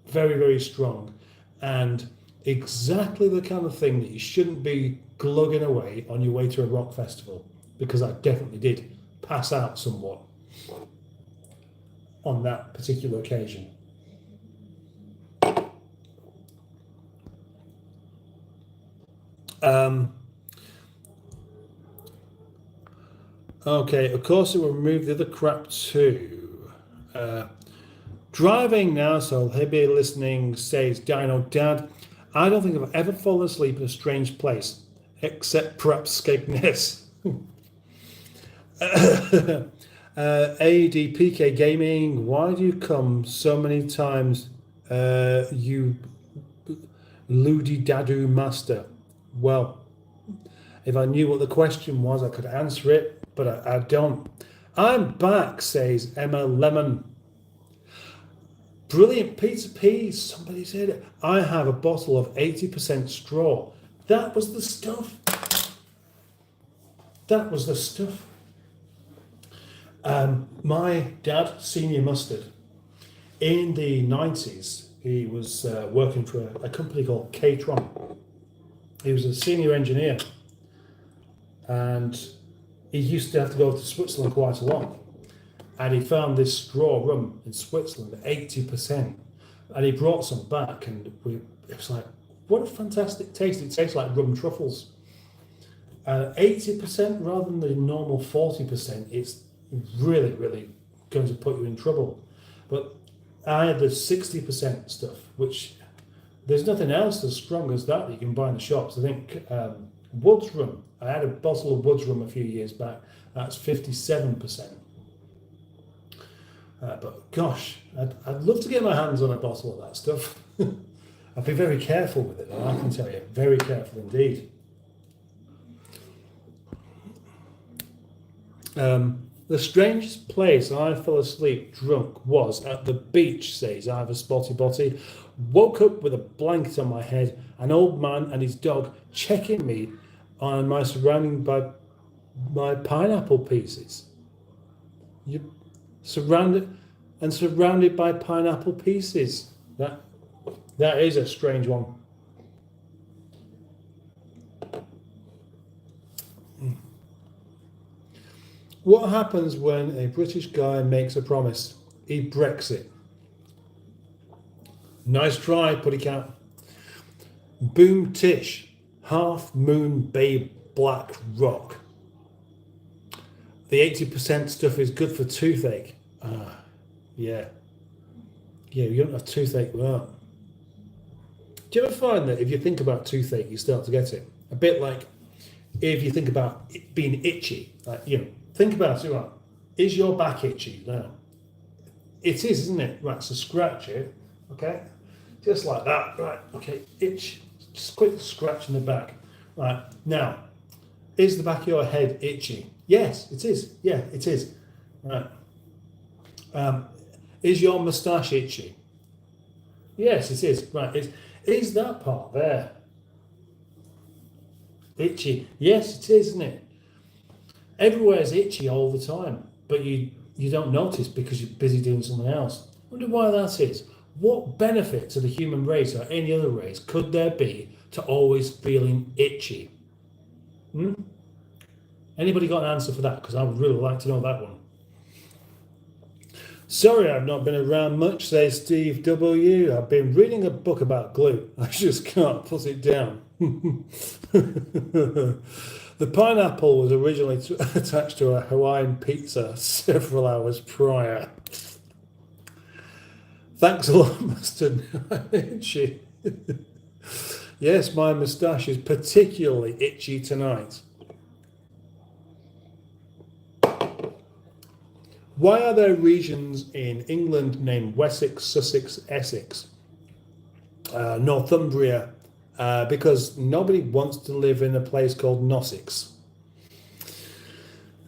Very, very strong. And exactly the kind of thing that you shouldn't be glugging away on your way to a rock festival, because I definitely did pass out somewhat on that particular occasion. Okay, of course it will remove the other crap too. Driving now, so he'll be listening, says Dino Dad. I don't think I've ever fallen asleep in a strange place, except perhaps Skegness. ADPK Gaming, why do you come so many times, you Ludi Dadu Master? Well, if I knew what the question was, I could answer it, but I don't. I'm back, says Emma Lemon. Brilliant Peter P. Somebody said it. I have a bottle of 80% straw. That was the stuff. That was the stuff. My dad, Senior Mustard, in the 90s, he was working for a company called K-Tron. He was a senior engineer, and he used to have to go to Switzerland quite a lot. And he found this straw rum in Switzerland at 80%. And he brought some back, and it was like, what a fantastic taste. It tastes like rum truffles. 80% rather than the normal 40%, it's really, really going to put you in trouble. But I had the 60% stuff, which there's nothing else as strong as that you can buy in the shops. I think Woods rum, I had a bottle of Woods rum a few years back, that's 57%. But gosh, I'd love to get my hands on a bottle of that stuff. I'd be very careful with it, though, I can tell you, very careful indeed. The strangest place I fell asleep drunk was at the beach, says Ivor Spotty Botty. Woke up with a blanket on my head, an old man and his dog checking me on my surrounding by my pineapple pieces. You're surrounded by pineapple pieces. That is a strange one. What happens when a British guy makes a promise? He breaks it. Nice try, Putty Cat. Boom Tish, Half Moon Babe Black Rock. The 80% stuff is good for toothache. Yeah. Yeah, you don't have toothache with that. Do you ever find that if you think about toothache, you start to get it? A bit like if you think about it being itchy, like, think about it, right? Is your back itchy now? It is, isn't it? Right, so scratch it, okay? Just like that, right, okay, itch. Just quick scratch in the back. Right, now, is the back of your head itchy? Yes, it is. Yeah, it is. Right. Is your moustache itchy? Yes, it is. Right, is that part there itchy? Yes, it is, isn't it? Everywhere's itchy all the time, but you don't notice because you're busy doing something else. I wonder why that is. What benefit to the human race or any other race could there be to always feeling itchy? Anybody got an answer for that? Because I would really like to know that one. Sorry, I've not been around much, says Steve W. I've been reading a book about glue. I just can't put it down. The pineapple was originally attached to a Hawaiian pizza several hours prior. Thanks a lot, Mustard. Itchy. Yes, my moustache is particularly itchy tonight. Why are there regions in England named Wessex, Sussex, Essex, Northumbria? Because nobody wants to live in a place called Nossex.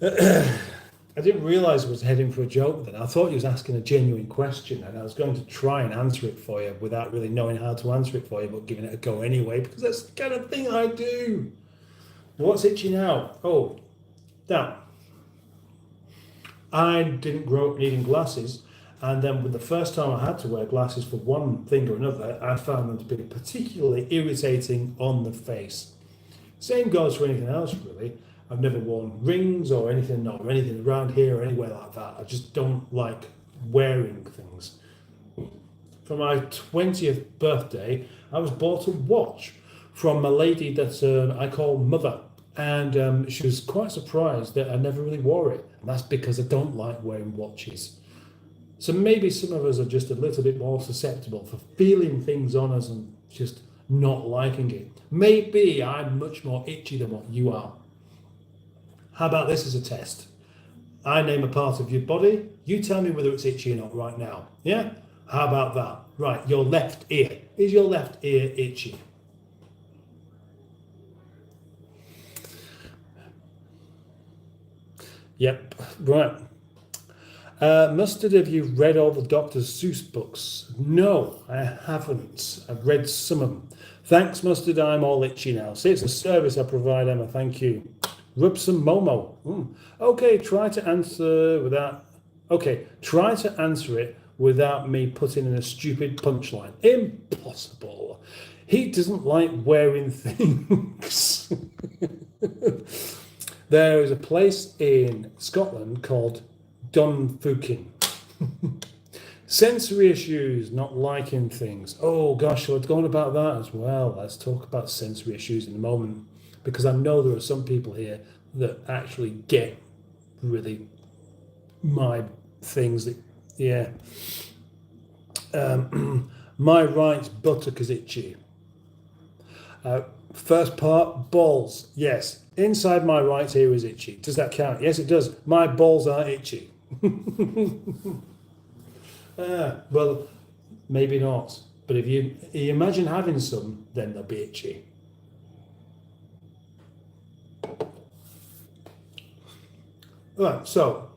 I didn't realise I was heading for a joke then. I thought he was asking a genuine question, and I was going to try and answer it for you without really knowing how to answer it for you, but giving it a go anyway, because that's the kind of thing I do. What's itchy now? Oh, now, I didn't grow up needing glasses, and then with the first time I had to wear glasses for one thing or another, I found them to be particularly irritating on the face. Same goes for anything else, really. I've never worn rings or anything around here or anywhere like that. I just don't like wearing things. For my 20th birthday, I was bought a watch from a lady that I call Mother, And she was quite surprised that I never really wore it. And that's because I don't like wearing watches. So maybe some of us are just a little bit more susceptible for feeling things on us and just not liking it. Maybe I'm much more itchy than what you are. How about this as a test? I name a part of your body. You tell me whether it's itchy or not right now. Yeah? How about that? Right, your left ear. Is your left ear itchy? Yep, right. Mustard, have you read all the Dr. Seuss books? No, I haven't. I've read some of them. Thanks, Mustard, I'm all itchy now. See, it's a service I provide, Emma, thank you. Rub some Momo. Okay, try to answer it without me putting in a stupid punchline. Impossible. He doesn't like wearing things. There is a place in Scotland called Dunfukin. Sensory issues, not liking things. Oh gosh, let's go on about that as well. Let's talk about sensory issues in a moment, because I know there are some people here that actually get really my things that, yeah. My right buttock is itchy. First part, balls. Yes, inside my right ear is itchy. Does that count? Yes, it does. My balls are itchy. Well, maybe not. But if you imagine having some, then they'll be itchy. Right, so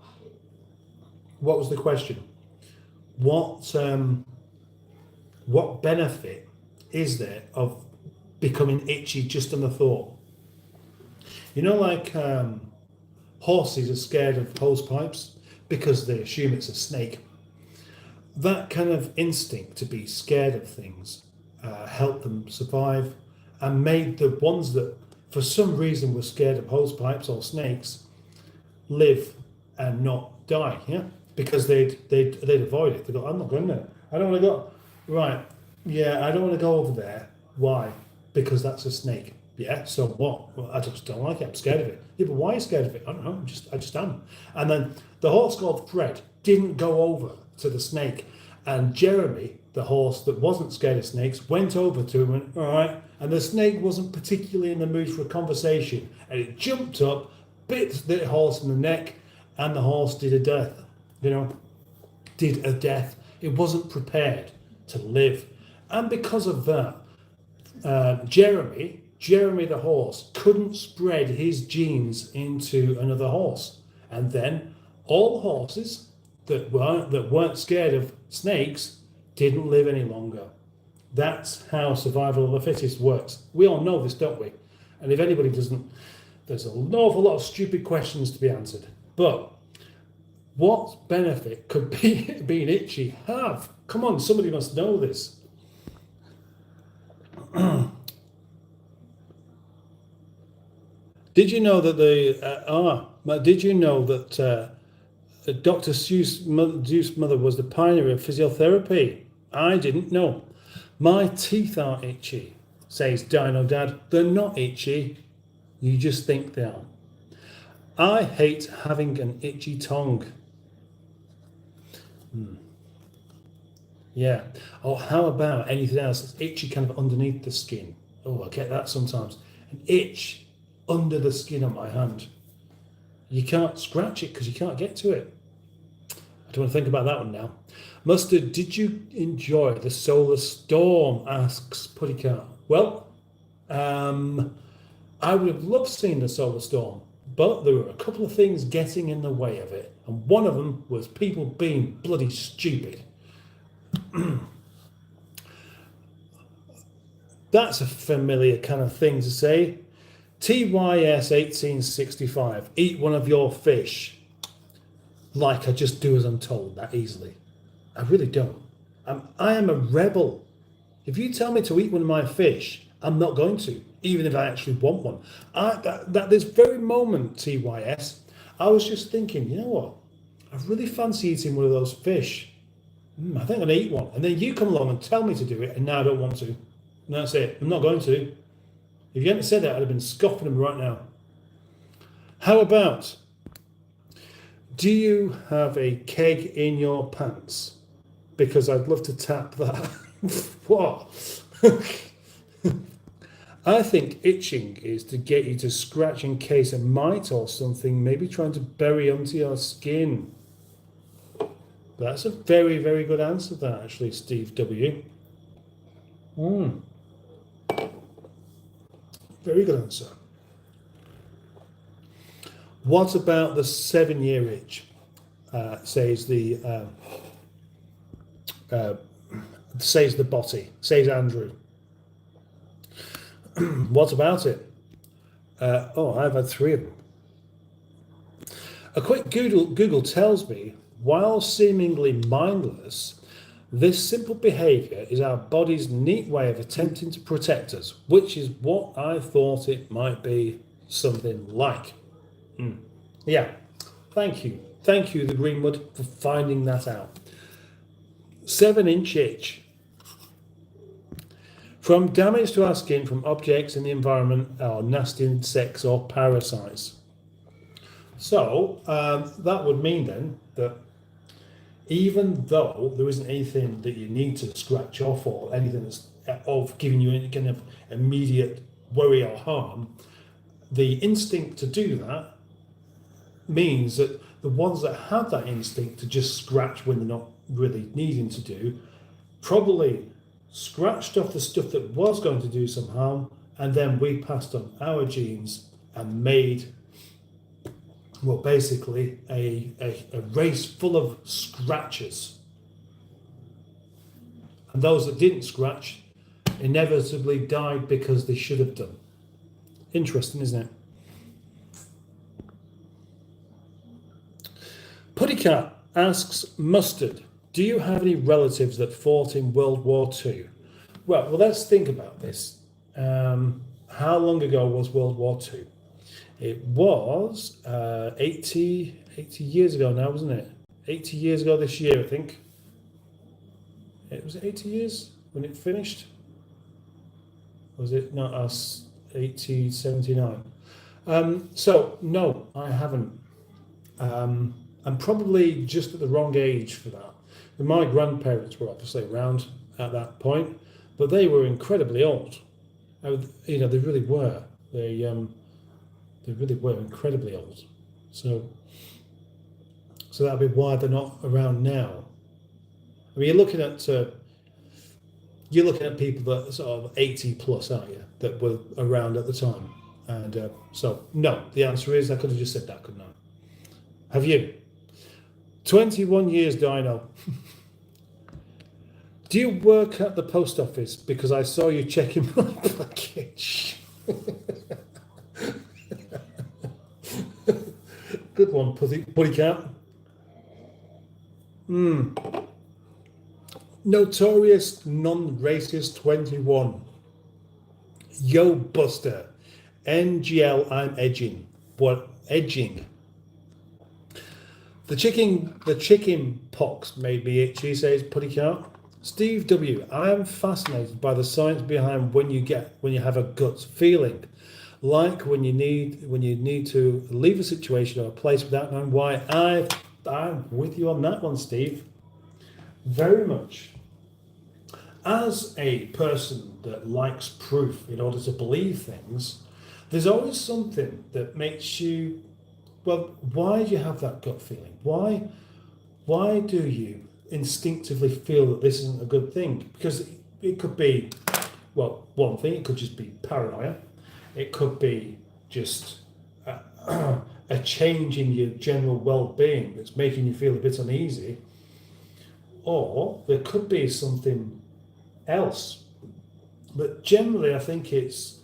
what was the question? What benefit is there of becoming itchy just on the thought? You know, like horses are scared of hose pipes because they assume it's a snake. That kind of instinct to be scared of things helped them survive and made the ones that for some reason were scared of hose pipes or snakes live and not die, yeah? Because they'd avoid it. They go, I'm not going there. I don't want to go. Right, yeah, I don't want to go over there. Why? Because that's a snake. Yeah, so what? Well, I just don't like it. I'm scared of it. Yeah, but why are you scared of it? I don't know. I just am. And then the horse called Fred didn't go over to the snake. And Jeremy, the horse that wasn't scared of snakes, went over to him and, all right. And the snake wasn't particularly in the mood for a conversation. And it jumped up, bit the horse in the neck, and the horse did a death. Did a death. It wasn't prepared to live. And because of that, Jeremy the horse couldn't spread his genes into another horse. And then all the horses that weren't scared of snakes didn't live any longer. That's how survival of the fittest works. We all know this, don't we? And if anybody doesn't, there's an awful lot of stupid questions to be answered. But what benefit could being itchy have? Come on, somebody must know this. Did you know that Dr. Seuss' mother was the pioneer of physiotherapy? I didn't know. My teeth are itchy, says Dino Dad. They're not itchy. You just think they are. I hate having an itchy tongue. Yeah. Or how about anything else that's itchy kind of underneath the skin? Oh, I get that sometimes. An itch under the skin on my hand. You can't scratch it because you can't get to it. I don't want to think about that one now. Mustard, did you enjoy the solar storm? Asks Puttycat. Well, I would have loved seeing the solar storm, but there were a couple of things getting in the way of it, and one of them was people being bloody stupid. That's a familiar kind of thing to say. TYS 1865, eat one of your fish. Like I just do as I'm told that easily. I really don't. I am a rebel. If you tell me to eat one of my fish, I'm not going to, even if I actually want one. At this very moment, TYS, I was just thinking, you know what? I really fancy eating one of those fish. I think I'm going to eat one. And then you come along and tell me to do it, and now I don't want to. And that's it. I'm not going to. If you hadn't said that, I'd have been scoffing them right now. How about, do you have a keg in your pants? Because I'd love to tap that. What? I think itching is to get you to scratch in case a mite or something, maybe trying to bury onto your skin. That's a very, very good answer, that actually, Steve W. Very good answer. What about the 7-year itch? Says the botty, says Andrew. What about it? I've had 3 of them. A quick Google tells me, while seemingly mindless, this simple behaviour is our body's neat way of attempting to protect us, which is what I thought it might be something like. Yeah, thank you. Thank you, the Greenwood, for finding that out. 7-inch itch. From damage to our skin from objects in the environment or nasty insects or parasites. So that would mean then that even though there isn't anything that you need to scratch off or anything that's of giving you any kind of immediate worry or harm, the instinct to do that means that the ones that have that instinct to just scratch when they're not really needing to do, probably scratched off the stuff that was going to do some harm, and then we passed on our genes and made, well, basically a race full of scratchers. And those that didn't scratch inevitably died because they should have done. Interesting, isn't it? Puttycat asks Mustard, do you have any relatives that fought in World War II? Well, let's think about this. How long ago was World War II? It was 80 years ago now, wasn't it? 80 years ago this year, I think. It was 80 years when it finished? Was it not us? 79? So, no, I haven't. I'm probably just at the wrong age for that. And my grandparents were obviously around at that point, but they were incredibly old. They really were. They really were incredibly old. So that'd be why they're not around now. I mean, you're looking at people that are sort of 80 plus, aren't you? That were around at the time. And so no, the answer is I could have just said that, couldn't I? Have you? 21 years, Dino. Do you work at the post office? Because I saw you checking my package. Good one, Puttycat. Notorious non-racist 21. Yo, Buster. NGL, I'm edging. What edging? The chicken pox made me itchy, says Puttycat. Steve W. I am fascinated by the science behind when you have a gut feeling, like when you need to leave a situation or a place without knowing why. I'm with you on that one, Steve. Very much. As a person that likes proof in order to believe things, there's always something that makes you, well, why do you have that gut feeling? Why do you instinctively feel that this isn't a good thing? Because it could be, well, one thing, it could just be paranoia. It could be just a change in your general well-being that's making you feel a bit uneasy. Or there could be something else. But generally, I think it's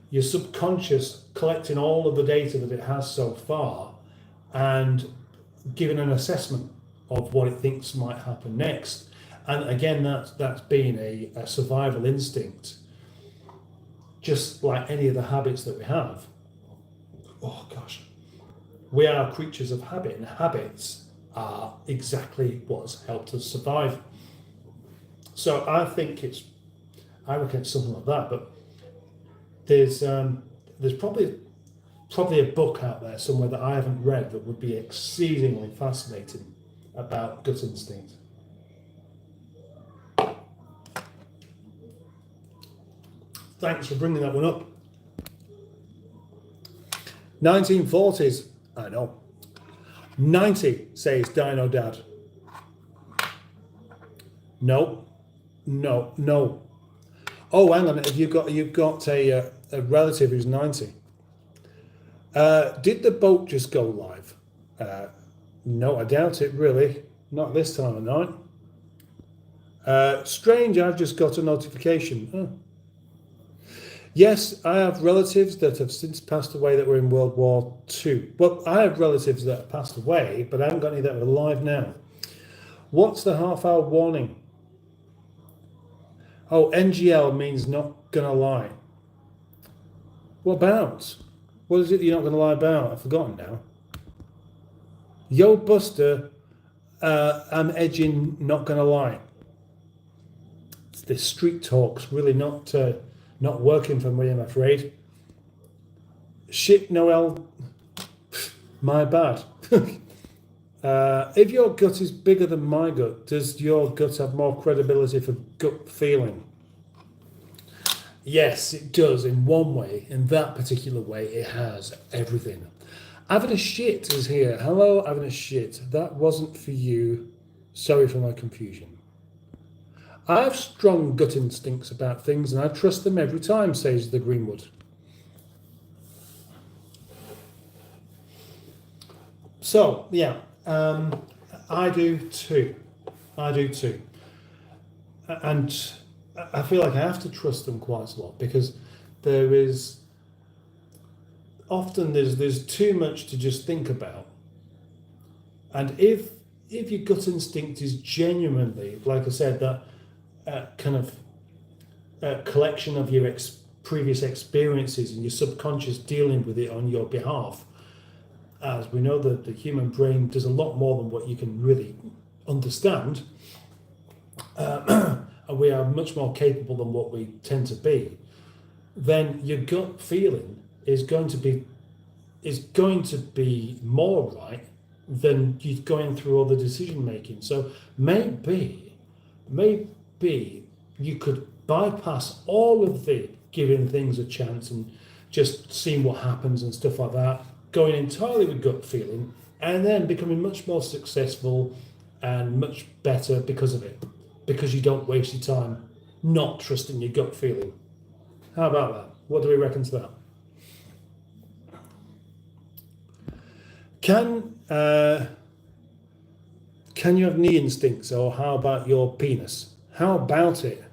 your subconscious collecting all of the data that it has so far and giving an assessment of what it thinks might happen next. And again, that's being a survival instinct, just like any of the habits that we have. Oh gosh, we are creatures of habit, and habits are exactly what's helped us survive. So I reckon it's something like that. But there's probably probably a book out there somewhere that I haven't read that would be exceedingly fascinating about gut instinct. Thanks for bringing that one up. 1940s, I know. 90 says Dino Dad. No. Oh, hang on. You've got a relative who's 90. Did the boat just go live? No, I doubt it. Really, not this time of night. Strange. I've just got a notification. Oh. Yes, I have relatives that have since passed away that were in World War II. Well, I have relatives that have passed away, but I haven't got any that are alive now. What's the half-hour warning? Oh, NGL means not gonna lie. What about? What is it that you're not gonna lie about? I've forgotten now. Yo, Buster, I'm edging not gonna lie. This street talk's really not working for me, I'm afraid. Shit, Noel. My bad. If your gut is bigger than my gut, does your gut have more credibility for gut feeling? Yes, it does in one way. In that particular way, it has everything. Having a shit is here. Hello, having a shit. That wasn't for you. Sorry for my confusion. I have strong gut instincts about things and I trust them every time, says the Greenwood. So, yeah, I do too. And I feel like I have to trust them quite a lot because there's too much to just think about. And if your gut instinct is genuinely, like I said, that kind of collection of your previous experiences and your subconscious dealing with it on your behalf, as we know that the human brain does a lot more than what you can really understand, and we are much more capable than what we tend to be, then your gut feeling is going to be more right than you going through all the decision making. So maybe you could bypass all of the giving things a chance and just seeing what happens and stuff like that, going entirely with gut feeling, and then becoming much more successful and much better because of it, because you don't waste your time not trusting your gut feeling. How about that? What do we reckon to that? Can you have knee instincts, or how about your penis? How about it?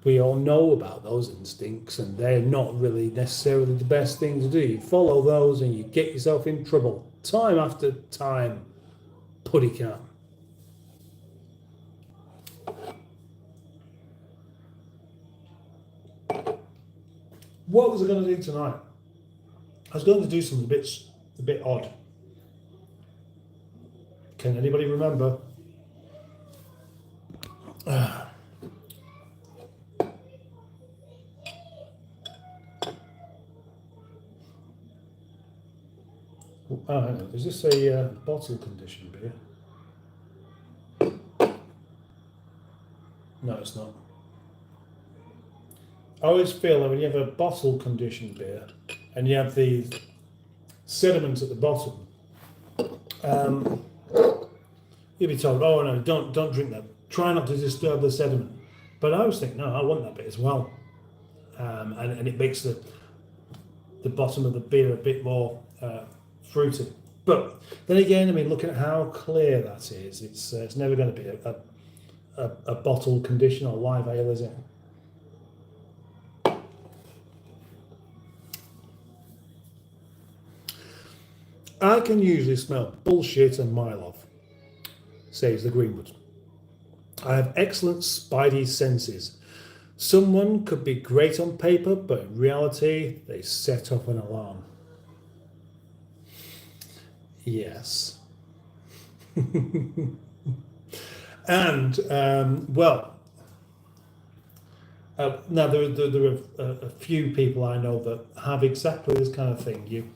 We all know about those instincts, and they're not really necessarily the best thing to do. You follow those and you get yourself in trouble time after time. Putty cat. What was I going to do tonight? I was going to do something a bit odd. Can anybody remember? Hang on. Is this a bottle condition beer? No, it's not. I always feel that when you have a bottle conditioned beer and you have the sediment at the bottom, you'll be told, "Oh no, don't drink that. Try not to disturb the sediment." But I always think, no, I want that bit as well, and it makes the bottom of the beer a bit more fruity. But then again, I mean, looking at how clear that is, it's never going to be a bottle condition or live ale, is it? I can usually smell bullshit a mile off, says the Greenwood. I have excellent spidey senses. Someone could be great on paper, but in reality, they set off an alarm. Yes. And, well, Now, there are a few people I know that have exactly this kind of thing.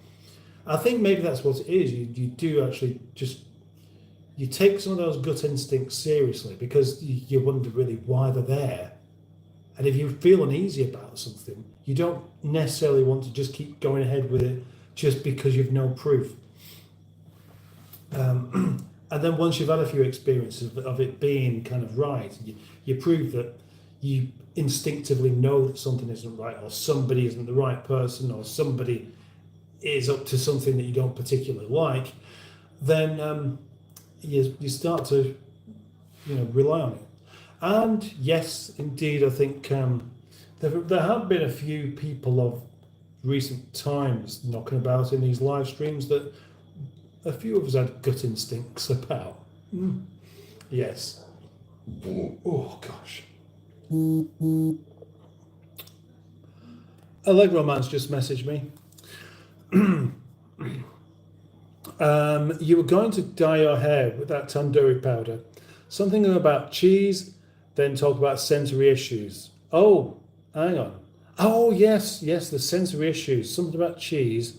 I think maybe that's what it is. You do actually just you take some of those gut instincts seriously because you wonder really why they're there. And if you feel uneasy about something, you don't necessarily want to just keep going ahead with it just because you've no proof. And then once you've had a few experiences of it being kind of right, you prove that you instinctively know that something isn't right, or somebody isn't the right person, or somebody is up to something that you don't particularly like, then you start to rely on it. And yes, indeed, I think there have been a few people of recent times knocking about in these live streams that a few of us had gut instincts about. Yes. Oh gosh. Allegro Man's just messaged me. You were going to dye your hair with that tandoori powder. Something about cheese, then talk about sensory issues. Oh, hang on. Oh, yes, the sensory issues. Something about cheese.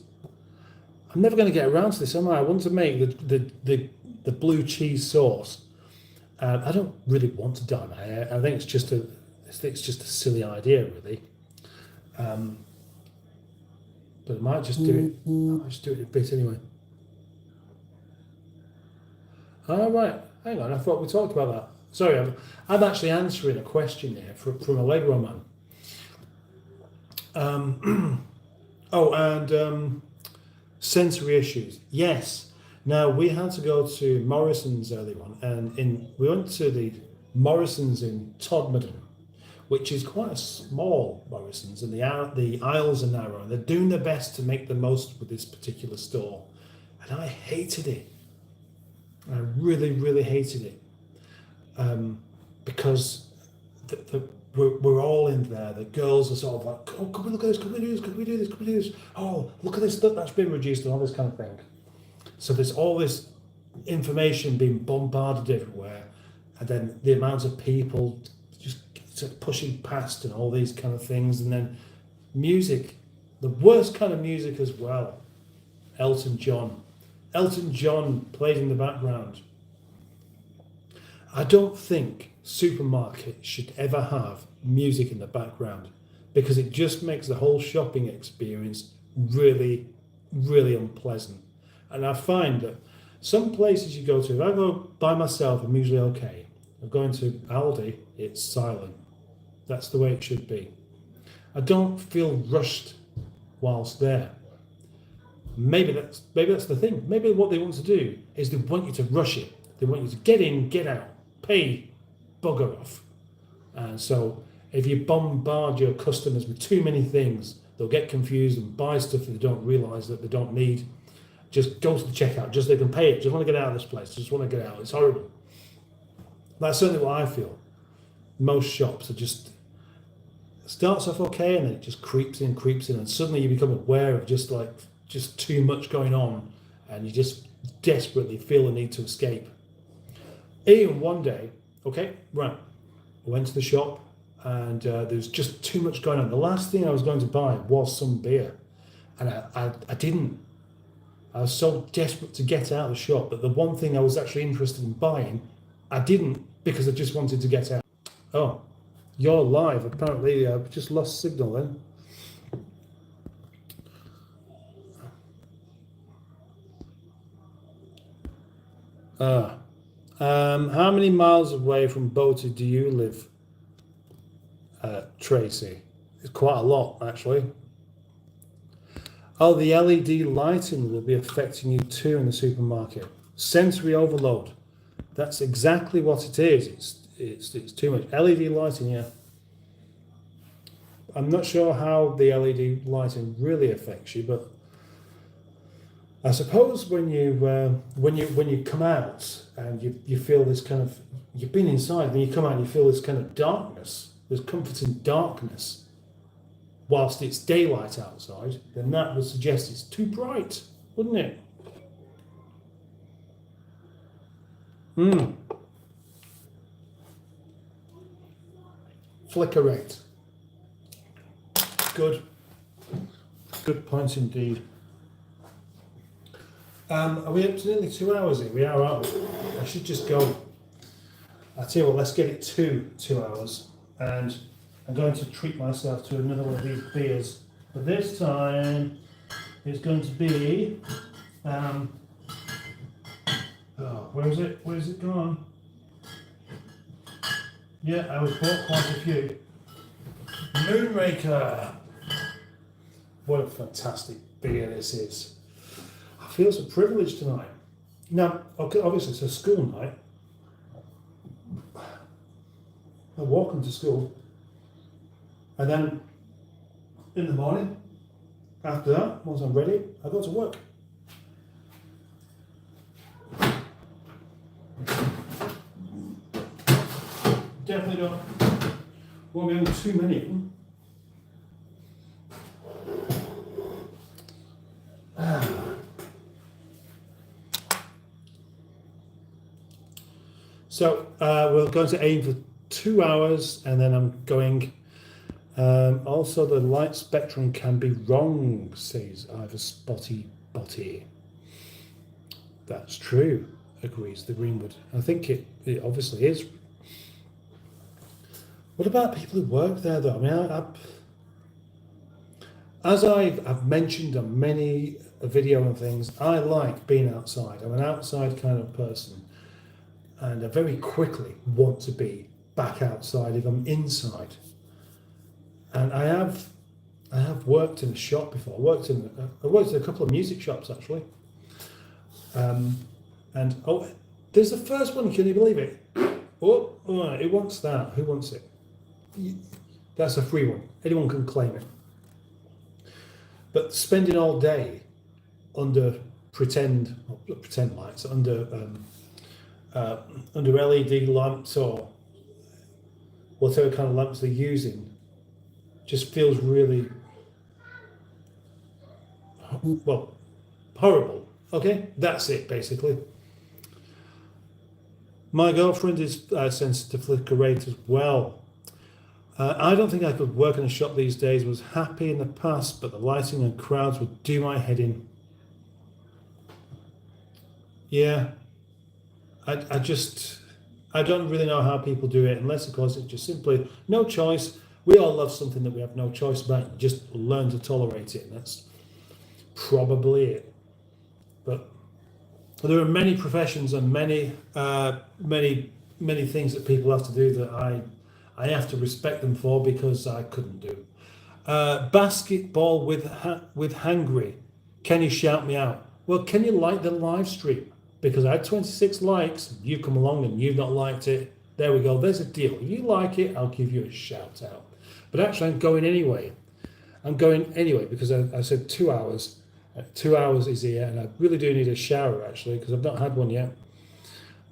I'm never going to get around to this, am I? I want to make the blue cheese sauce. I don't really want to dye my hair. I think it's just a silly idea, really. But I might just do it. I'll just do it a bit anyway. All right, hang on. I thought we talked about that. Sorry, I'm actually answering a question here from Allegro Man. Sensory issues. Yes. Now we had to go to Morrison's earlier on, and we went to the Morrison's in Todmorden, which is quite a small Morrison's, and the aisles are narrow, and they're doing their best to make the most with this particular store, and I hated it. I really, really hated it. Because we're all in there. The girls are sort of like, oh, can we look at this? Can we do this? Can we do this? Can we do this? Oh, look at this stuff that's been reduced and all this kind of thing. So there's all this information being bombarded everywhere, and then the amount of people just sort of pushing past and all these kind of things, and then music, the worst kind of music as well. Elton John played in the background. I don't think supermarkets should ever have music in the background because it just makes the whole shopping experience really, really unpleasant. And I find that some places you go to, if I go by myself, I'm usually okay. I'm going to Aldi, it's silent. That's the way it should be. I don't feel rushed whilst there. Maybe that's the thing. Maybe what they want to do is they want you to rush it. They want you to get in, get out, pay, bugger off. And so if you bombard your customers with too many things, they'll get confused and buy stuff that they don't realise that they don't need. Just go to the checkout, just they can pay it. Just want to get out of this place. Just want to get out. It's horrible. That's certainly what I feel. Most shops are just starts off okay and then it just creeps in, and suddenly you become aware of just too much going on, and you just desperately feel the need to escape. Even one day, okay, right, I went to the shop and there was just too much going on. The last thing I was going to buy was some beer, and I didn't. I was so desperate to get out of the shop that the one thing I was actually interested in buying, I didn't, because I just wanted to get out. Oh, you're live. Apparently, I've just lost signal then. How many miles away from Boaty do you live, Tracy? It's quite a lot, actually. Oh, the LED lighting will be affecting you too in the supermarket. Sensory overload. That's exactly what it is. It's too much. LED lighting, yeah. I'm not sure how the LED lighting really affects you, but I suppose when you come out and you feel this kind of, you've been inside, when you come out and you feel this kind of darkness, this comforting darkness, whilst it's daylight outside, then that would suggest it's too bright, wouldn't it? Flickerate. good. Good points indeed. Are we up to nearly 2 hours here? We are, aren't we? I should just go. I tell you what, let's get it to 2 hours, and I'm going to treat myself to another one of these beers. But this time, it's going to be. Where is it? Where's it gone? Yeah, I was bought quite a few. Moonraker. What a fantastic beer this is. I feel so privileged tonight. Now, okay, obviously it's a school night. I'm walking to school. And then in the morning, after that, once I'm ready, I go to work. Definitely won't be having too many of them. So we're going to aim for 2 hours, and then I'm going. Also, the light spectrum can be wrong, says Ivor Spotty Botty. That's true, agrees the Greenwood. I think it obviously is. What about people who work there, though? I mean, as I've mentioned on many video and things, I like being outside. I'm an outside kind of person, and I very quickly want to be back outside if I'm inside. And I have worked in a shop before. I worked in a couple of music shops actually. And there's the first one. Can you believe it? Oh, it wants that. Who wants it? That's a free one. Anyone can claim it. But spending all day under pretend lights, under LED lamps or whatever kind of lamps they're using, just feels really, well, horrible. Okay, that's it basically. My girlfriend is sensitive to flicker rate as well. I don't think I could work in a shop these days. Was happy in the past, but the lighting and crowds would do my head in. Yeah, I don't really know how people do it, unless of course it's just simply no choice. We all love something that we have no choice about. Just learn to tolerate it, and that's probably it. But there are many professions and many things that people have to do that I have to respect them for, because I couldn't do. Basketball with hangry. Can you shout me out? Well, can you like the live stream? Because I had 26 likes. You've come along and you've not liked it. There we go. There's a deal. If you like it, I'll give you a shout out. But actually, I'm going anyway. Because I said 2 hours. 2 hours is here, and I really do need a shower actually, because I've not had one yet.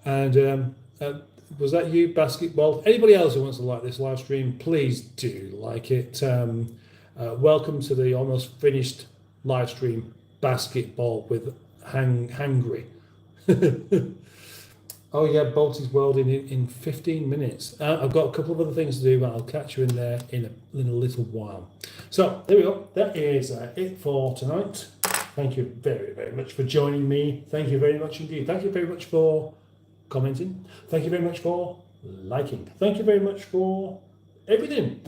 And was that you, basketball? Anybody else who wants to like this live stream, please do like it. Welcome to the almost finished live stream, basketball with hangry. Oh yeah, Balti's World in 15 minutes. I've got a couple of other things to do, but I'll catch you in there in a little while. So there we go. That is it for tonight. Thank you very, very much for joining me. Thank you very much indeed. Thank you very much for commenting. Thank you very much for liking. Thank you very much for everything.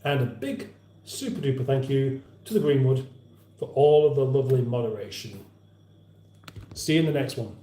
And a big super duper thank you to the Greenwood for all of the lovely moderation. See you in the next one.